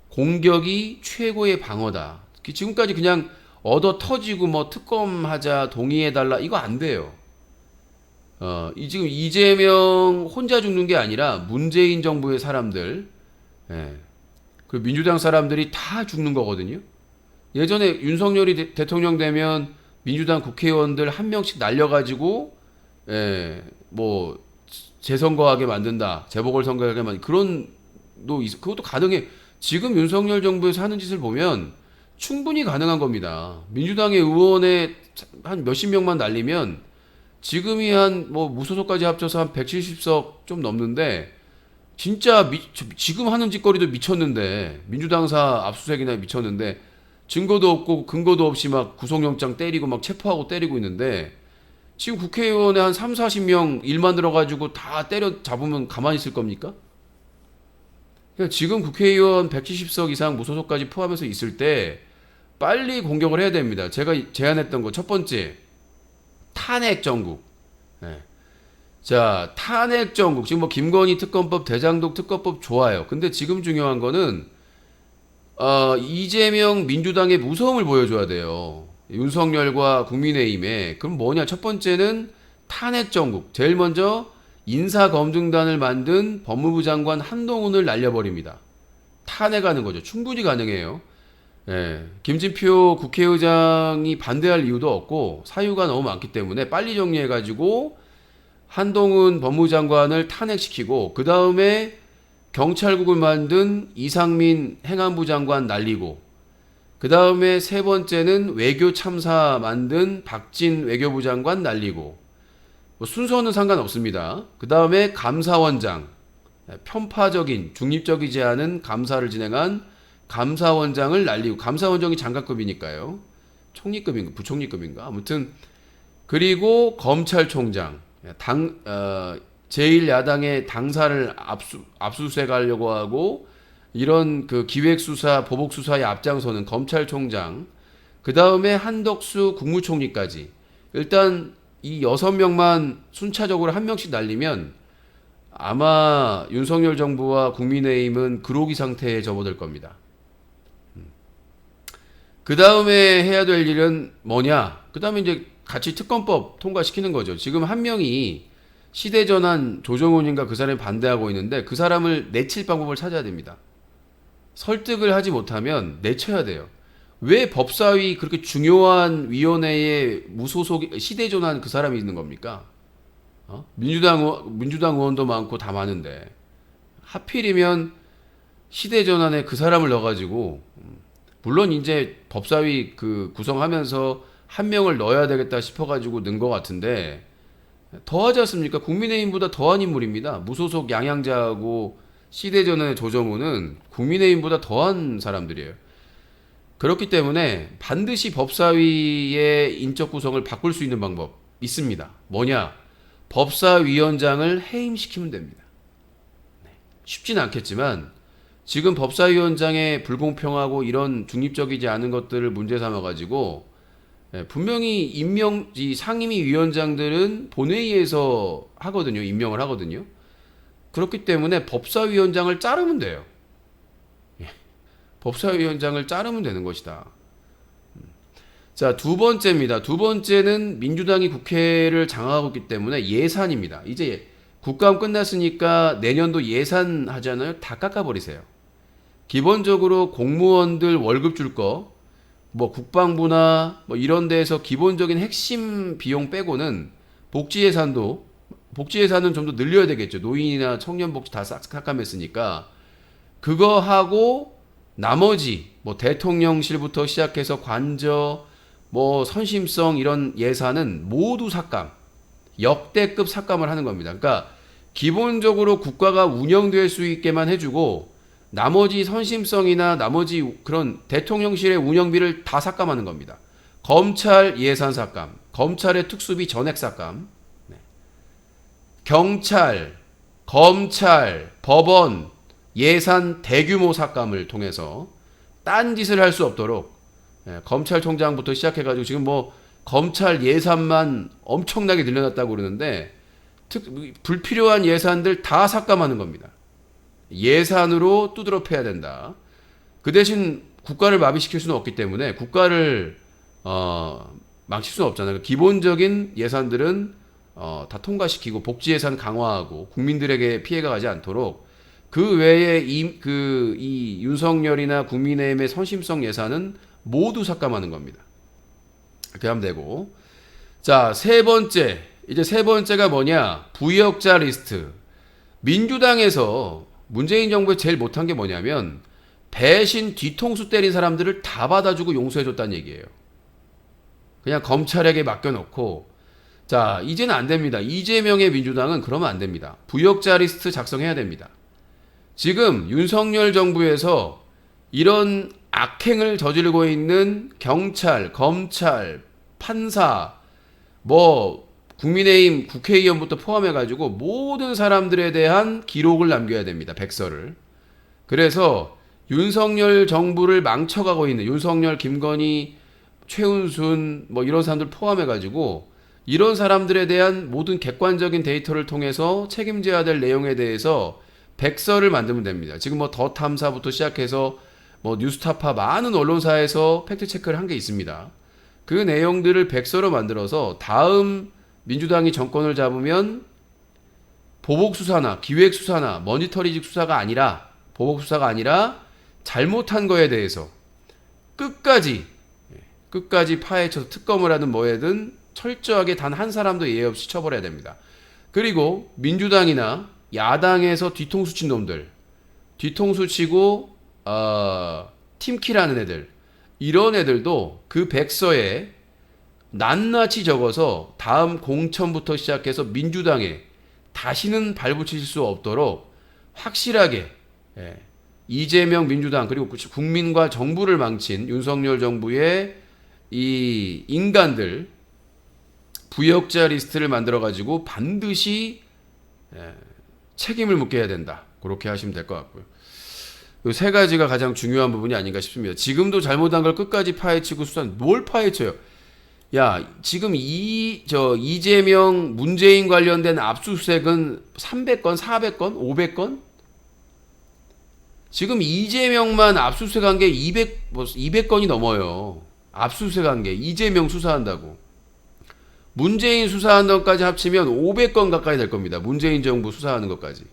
공격이 최고의 방어다. 지금까지 그냥 얻어 터지고 뭐 특검하자, 동의해달라 이거 안 돼요. 지금 이재명 혼자 죽는 게 아니라 문재인 정부의 사람들, 그 민주당 사람들이 다 죽는 거거든요. 예전에 윤석열이 대통령 되면 민주당 국회의원들 한 명씩 날려가지고, 뭐 재선거하게 만든다, 재보궐선거하게 그런 그것도 가능해. 지금 윤석열 정부에서 하는 짓을 보면 충분히 가능한 겁니다. 민주당의 의원에 한 몇십 명만 날리면 지금이 한 뭐 무소속까지 합쳐서 한 170석 좀 넘는데 진짜 지금 하는 짓거리도 미쳤는데 민주당사 압수수색이나 미쳤는데 증거도 없고 근거도 없이 막 구속영장 때리고 막 체포하고 때리고 있는데 지금 국회의원에 한 3, 40명 일 만들어가지고 다 때려 잡으면 가만히 있을 겁니까? 그러니까 지금 국회의원 170석 이상 무소속까지 포함해서 있을 때 빨리 공격을 해야 됩니다. 제가 제안했던 거 첫 번째, 탄핵 정국. 자, 탄핵 정국. 지금 뭐 김건희 특검법, 대장동 특검법 좋아요. 근데 지금 중요한 거는 이재명 민주당의 무서움을 보여줘야 돼요. 윤석열과 국민의힘에. 그럼 뭐냐? 첫 번째는 탄핵 정국. 제일 먼저 인사검증단을 만든 법무부 장관 한동훈을 날려버립니다. 탄핵하는 거죠. 충분히 가능해요. 김진표 국회의장이 반대할 이유도 없고 사유가 너무 많기 때문에 빨리 정리해가지고 한동훈 법무부 장관을 탄핵시키고 그 다음에 경찰국을 만든 이상민 행안부 장관 날리고 그 다음에 세 번째는 외교 참사 만든 박진 외교부 장관 날리고 뭐 순서는 상관없습니다. 그 다음에 감사원장, 편파적인 중립적이지 않은 감사를 진행한 감사원장을 날리고, 감사원장이 장관급이니까요. 총리급인가 부총리급인가 아무튼. 그리고 검찰총장, 제1야당의 당사를 압수수색하려고 하고 이런 그 기획수사 보복수사에 앞장서는 검찰총장, 그 다음에 한덕수 국무총리까지. 일단 이 6명만 순차적으로 한 명씩 날리면 아마 윤석열 정부와 국민의힘은 그로기 상태에 접어들 겁니다. 그 다음에 해야 될 일은 뭐냐? 그 다음에 이제 같이 특검법 통과시키는 거죠. 지금 한 명이 시대전환 조정훈인가 그 사람이 반대하고 있는데 그 사람을 내칠 방법을 찾아야 됩니다. 설득을 하지 못하면 내쳐야 돼요. 왜 법사위 그렇게 중요한 위원회에 무소속 시대전환 그 사람이 있는 겁니까? 민주당 의원도 많고 다 많은데 하필이면 시대전환에 그 사람을 넣어가지고, 물론 이제 법사위 그 구성하면서 한 명을 넣어야 되겠다 싶어가지고 넣은 것 같은데 더 하지 않습니까? 국민의힘보다 더한 인물입니다. 무소속 양양자하고 시대전환의 조정우는 국민의힘보다 더한 사람들이에요. 그렇기 때문에 반드시 법사위의 인적 구성을 바꿀 수 있는 방법 있습니다. 뭐냐? 법사위원장을 해임시키면 됩니다. 쉽진 않겠지만 지금 법사위원장의 불공평하고 이런 중립적이지 않은 것들을 문제 삼아가지고 분명히 이 상임위 위원장들은 본회의에서 하거든요. 임명을 하거든요. 그렇기 때문에 법사위원장을 자르면 돼요. 법사위원장을 자르면 되는 것이다. 자, 두 번째입니다. 두 번째는 민주당이 국회를 장악하고 있기 때문에 예산입니다. 이제 국감 끝났으니까 내년도 예산 하잖아요. 다 깎아버리세요. 기본적으로 공무원들 월급 줄 거, 뭐 국방부나 뭐 이런 데에서 기본적인 핵심 비용 빼고는 복지 예산은 좀 더 늘려야 되겠죠. 노인이나 청년 복지 다 싹 삭감했으니까 그거 하고 나머지 뭐 대통령실부터 시작해서 관저 뭐 선심성 이런 예산은 모두 삭감, 역대급 삭감을 하는 겁니다. 그러니까 기본적으로 국가가 운영될 수 있게만 해주고 나머지 선심성이나 나머지 그런 대통령실의 운영비를 다 삭감하는 겁니다. 검찰 예산 삭감, 검찰의 특수비 전액 삭감, 경찰, 검찰, 법원 예산 대규모 삭감을 통해서 딴짓을 할 수 없도록 검찰총장부터 시작해가지고 지금 뭐 검찰 예산만 엄청나게 늘려놨다고 그러는데 불필요한 예산들 다 삭감하는 겁니다. 예산으로 두드러 패야 된다. 그 대신 국가를 마비시킬 수는 없기 때문에 국가를 망칠 수는 없잖아요. 기본적인 예산들은 다 통과시키고 복지 예산 강화하고 국민들에게 피해가 가지 않도록 그 외에 이 윤석열이나 국민의힘의 선심성 예산은 모두 삭감하는 겁니다. 이렇게 하면 되고. 자, 세 번째가 뭐냐? 부역자 리스트. 민주당에서 문재인 정부에 제일 못한 게 뭐냐면 배신 뒤통수 때린 사람들을 다 받아주고 용서해줬다는 얘기예요. 그냥 검찰에게 맡겨놓고. 자, 이제는 안 됩니다. 이재명의 민주당은 그러면 안 됩니다. 부역자 리스트 작성해야 됩니다. 지금 윤석열 정부에서 이런 악행을 저지르고 있는 경찰, 검찰, 판사, 뭐 국민의힘 국회의원부터 포함해가지고 모든 사람들에 대한 기록을 남겨야 됩니다. 백서를. 그래서 윤석열 정부를 망쳐가고 있는 윤석열, 김건희, 최은순 뭐 이런 사람들 포함해가지고 이런 사람들에 대한 모든 객관적인 데이터를 통해서 책임져야 될 내용에 대해서 백서를 만들면 됩니다. 지금 뭐 더 탐사부터 시작해서 뭐 뉴스타파 많은 언론사에서 팩트체크를 한 게 있습니다. 그 내용들을 백서로 만들어서 다음 민주당이 정권을 잡으면 보복수사나 기획수사나 머니터리직 수사가 아니라 보복수사가 아니라 잘못한 거에 대해서 끝까지 파헤쳐서 특검을 하든 뭐해든 철저하게 단 한 사람도 예외 없이 처벌해야 됩니다. 그리고 민주당이나 야당에서 뒤통수 친 놈들, 뒤통수 치고 팀키라는 애들, 이런 애들도 그 백서에 낱낱이 적어서 다음 공천부터 시작해서 민주당에 다시는 발붙이실 수 없도록 확실하게 이재명 민주당 그리고 국민과 정부를 망친 윤석열 정부의 이 인간들 부역자 리스트를 만들어가지고 반드시 책임을 묻게 해야 된다. 그렇게 하시면 될 것 같고요. 이 세 가지가 가장 중요한 부분이 아닌가 싶습니다. 지금도 잘못한 걸 끝까지 파헤치고 수사는 뭘 파헤쳐요? 야, 지금 이재명, 문재인 관련된 압수수색은 300건, 400건, 500건? 지금 이재명만 압수수색한 게 200건이 넘어요. 압수수색한 게 이재명 수사한다고. 문재인 수사한 것까지 합치면 500건 가까이 될 겁니다. 문재인 정부 수사하는 것까지.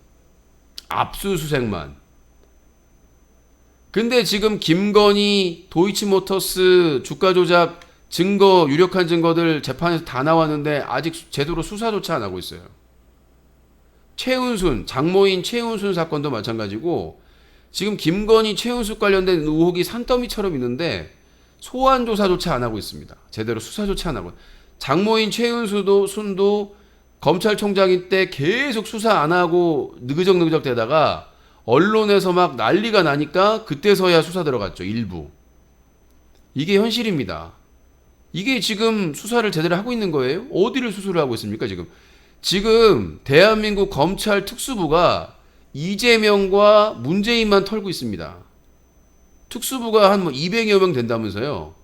압수수색만. 근데 지금 김건희, 도이치모터스 주가 조작 증거, 유력한 증거들 재판에서 다 나왔는데 아직 제대로 수사조차 안 하고 있어요. 최은순, 장모인 최은순 사건도 마찬가지고 지금 김건희, 최은순 관련된 의혹이 산더미처럼 있는데 소환 조사조차 안 하고 있습니다. 제대로 수사조차 안 하고. 장모인 최은순도 검찰총장일 때 계속 수사 안 하고 느그적느그적 대다가 언론에서 막 난리가 나니까 그때서야 수사 들어갔죠. 일부. 이게 현실입니다. 이게 지금 수사를 제대로 하고 있는 거예요? 어디를 수사를 하고 있습니까? 지금 대한민국 검찰 특수부가 이재명과 문재인만 털고 있습니다. 특수부가 한 200여 명 된다면서요.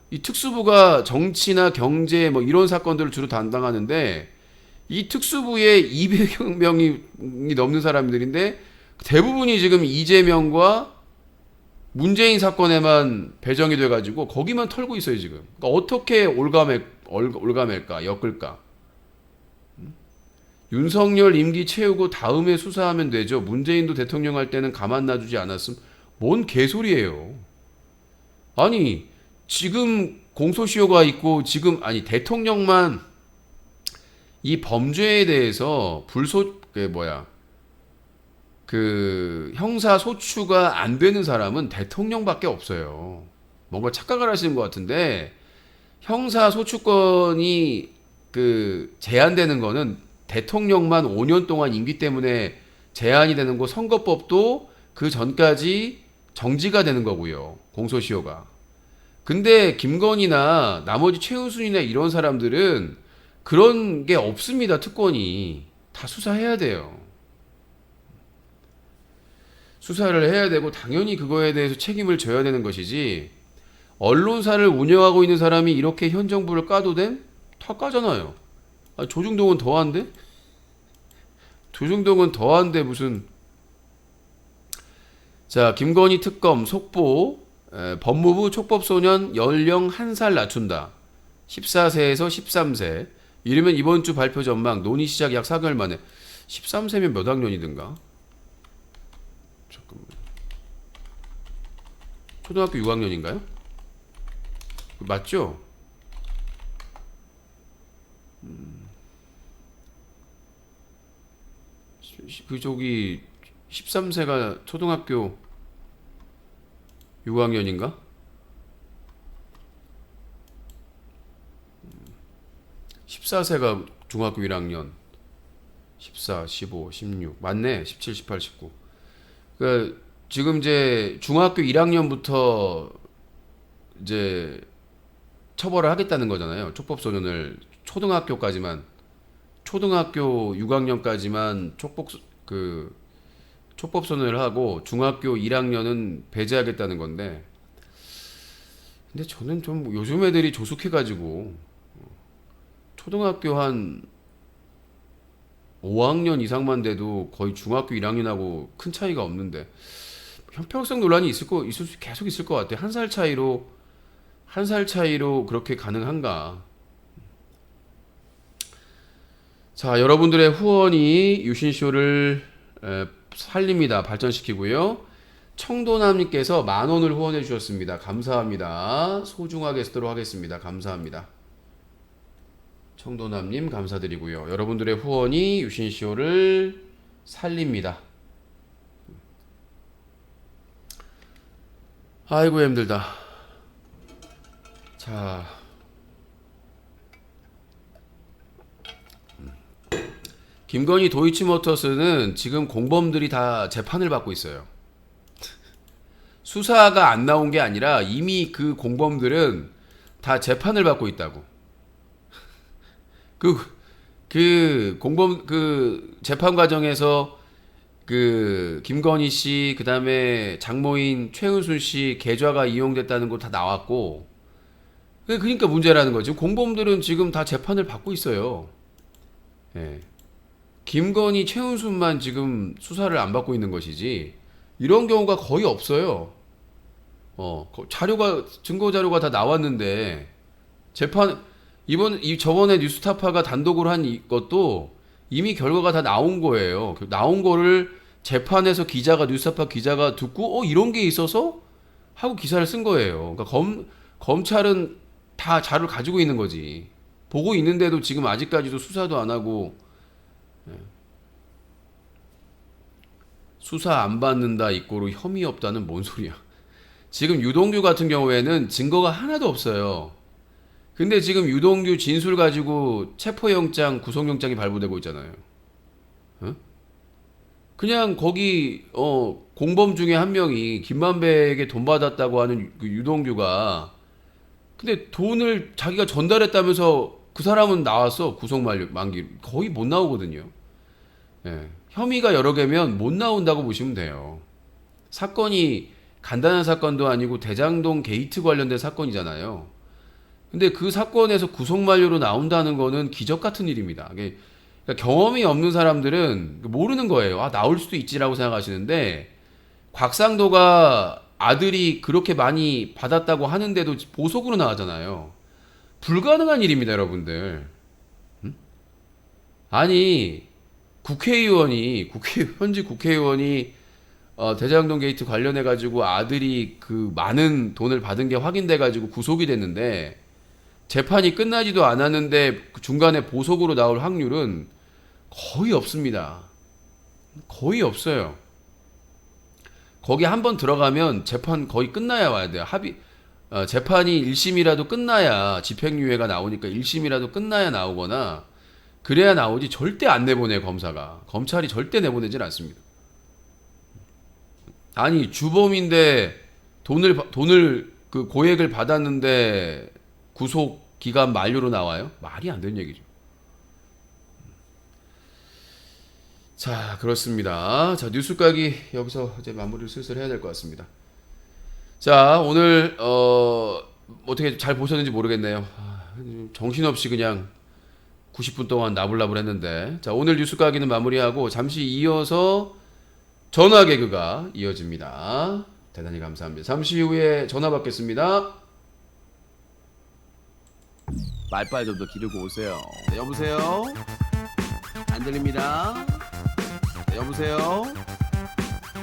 이 특수부가 정치나 경제 뭐 이런 사건들을 주로 담당하는데 이 특수부에 200명이 넘는 사람들인데 대부분이 지금 이재명과 문재인 사건에만 배정이 돼가지고 거기만 털고 있어요 지금. 그러니까 어떻게 올가맬까 엮을까? 윤석열 임기 채우고 다음에 수사하면 되죠. 문재인도 대통령 할 때는 가만 놔두지 않았음. 뭔 개소리예요. 아니 지금 공소시효가 있고 지금 아니 대통령만 이 범죄에 대해서 형사 소추가 안 되는 사람은 대통령밖에 없어요. 뭔가 착각을 하시는 것 같은데 형사 소추권이 제한되는 거는 대통령만 5년 동안 임기 때문에 제한이 되는 거 선거법도 그 전까지 정지가 되는 거고요. 공소시효가. 근데 김건희나 나머지 최은순이나 이런 사람들은 그런 게 없습니다. 특권이. 다 수사해야 돼요. 수사를 해야 되고 당연히 그거에 대해서 책임을 져야 되는 것이지 언론사를 운영하고 있는 사람이 이렇게 현 정부를 까도 됨? 다 까잖아요. 조중동은 더한데? 조중동은 더한데 무슨. 자, 김건희 특검 속보 법무부 촉법소년 연령 1살 낮춘다. 14세에서 13세. 이르면 이번 주 발표 전망 논의 시작 약 4개월 만에. 13세면 몇 학년이든가? 잠깐만. 초등학교 6학년인가요? 맞죠? 저기 13세가 초등학교 6학년인가? 14세가 중학교 1학년. 14, 15, 16. 맞네. 17, 18, 19. 그러니까 지금 이제 중학교 1학년부터 이제 처벌을 하겠다는 거잖아요. 촉법소년을 초등학교까지만, 초등학교 6학년까지만 촉법소년을 하고 중학교 1학년은 배제하겠다는 건데, 근데 저는 좀 요즘 애들이 조숙해가지고 초등학교 한 5학년 이상만 돼도 거의 중학교 1학년하고 큰 차이가 없는데 형평성 논란이 계속 있을 것 같아요. 한 살 차이로 그렇게 가능한가? 자, 여러분들의 후원이 유신쇼를 살립니다. 발전시키고요. 청도남님께서 10,000원을 후원해 주셨습니다. 감사합니다. 소중하게 쓰도록 하겠습니다. 감사합니다. 청도남님 감사드리고요. 여러분들의 후원이 유신쇼를 살립니다. 아이고 힘들다. 자, 김건희 도이치모터스는 지금 공범들이 다 재판을 받고 있어요. 수사가 안 나온 게 아니라 이미 그 공범들은 다 재판을 받고 있다고. 재판 과정에서 김건희 씨, 그 다음에 장모인 최은순 씨 계좌가 이용됐다는 거 다 나왔고, 그러니까 문제라는 거지. 공범들은 지금 다 재판을 받고 있어요. 예. 김건희, 최은순만 지금 수사를 안 받고 있는 것이지, 이런 경우가 거의 없어요. 증거 자료가 다 나왔는데, 저번에 뉴스타파가 단독으로 한 것도 이미 결과가 다 나온 거예요. 나온 거를 재판에서 뉴스타파 기자가 듣고, 이런 게 있어서? 하고 기사를 쓴 거예요. 그러니까 검찰은 다 자료를 가지고 있는 거지. 보고 있는데도 지금 아직까지도 수사도 안 하고, 수사 안 받는다 이꼬로 혐의 없다는 뭔 소리야. 지금 유동규 같은 경우에는 증거가 하나도 없어요. 근데 지금 유동규 진술 가지고 체포영장, 구속영장이 발부되고 있잖아요. 그냥 거기 공범 중에 한 명이 김만배에게 돈 받았다고 하는 그 유동규가, 근데 돈을 자기가 전달했다면서 그 사람은 나왔어. 구속 만기 거의 못 나오거든요. 예. 혐의가 여러 개면 못 나온다고 보시면 돼요. 사건이 간단한 사건도 아니고 대장동 게이트 관련된 사건이잖아요. 근데 그 사건에서 구속 만료로 나온다는 거는 기적 같은 일입니다. 그러니까 경험이 없는 사람들은 모르는 거예요. 아, 나올 수도 있지라고 생각하시는데, 곽상도가 아들이 그렇게 많이 받았다고 하는데도 보석으로 나왔잖아요. 불가능한 일입니다, 여러분들. 아니, 현직 국회의원이 대장동 게이트 관련해 가지고 아들이 그 많은 돈을 받은 게 확인돼 가지고 구속이 됐는데, 재판이 끝나지도 않았는데 중간에 보석으로 나올 확률은 거의 없습니다. 거의 없어요. 거기 한번 들어가면 재판 거의 끝나야 와야 돼요. 재판이 1심이라도 끝나야, 집행유예가 나오니까 1심이라도 끝나야 나오거나, 그래야 나오지 절대 안 내보내, 검찰이 절대 내보내질 않습니다. 아니, 주범인데 돈을 그 고액을 받았는데 구속 기간 만료로 나와요? 말이 안 되는 얘기죠. 자, 그렇습니다. 자, 뉴스 까기 여기서 이제 마무리를 슬슬 해야 될 것 같습니다. 자, 오늘 어떻게 잘 보셨는지 모르겠네요. 정신없이 그냥 90분 동안 나불나불 했는데, 자, 오늘 뉴스 까기는 마무리하고 잠시 이어서 전화 개그가 이어집니다. 대단히 감사합니다. 잠시 후에 전화 받겠습니다. 말빨 좀 더 기르고 오세요. 네, 여보세요? 안 들립니다. 네, 여보세요?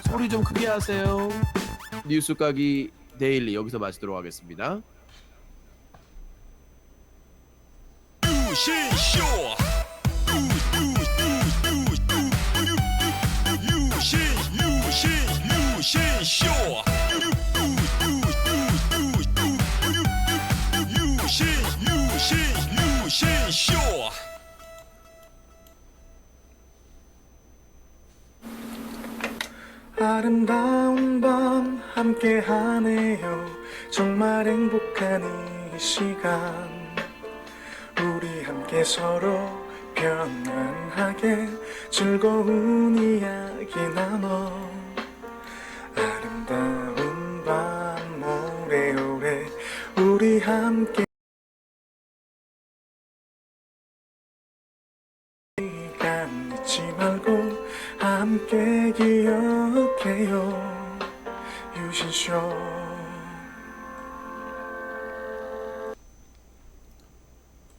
소리 좀 크게 하세요. 뉴스 까기 데일리 여기서 마치도록 하겠습니다. 陆先秀，陆先秀，陆先秀。 아름다운 밤 함께 하네요. 정말 행복한 이 시간, 우리 함께 서로 편안하게 즐거운 이야기 나눠. 아름다운 밤 오래오래 우리 함께 시간 잊지 말고 함께 기억해요. 유신쇼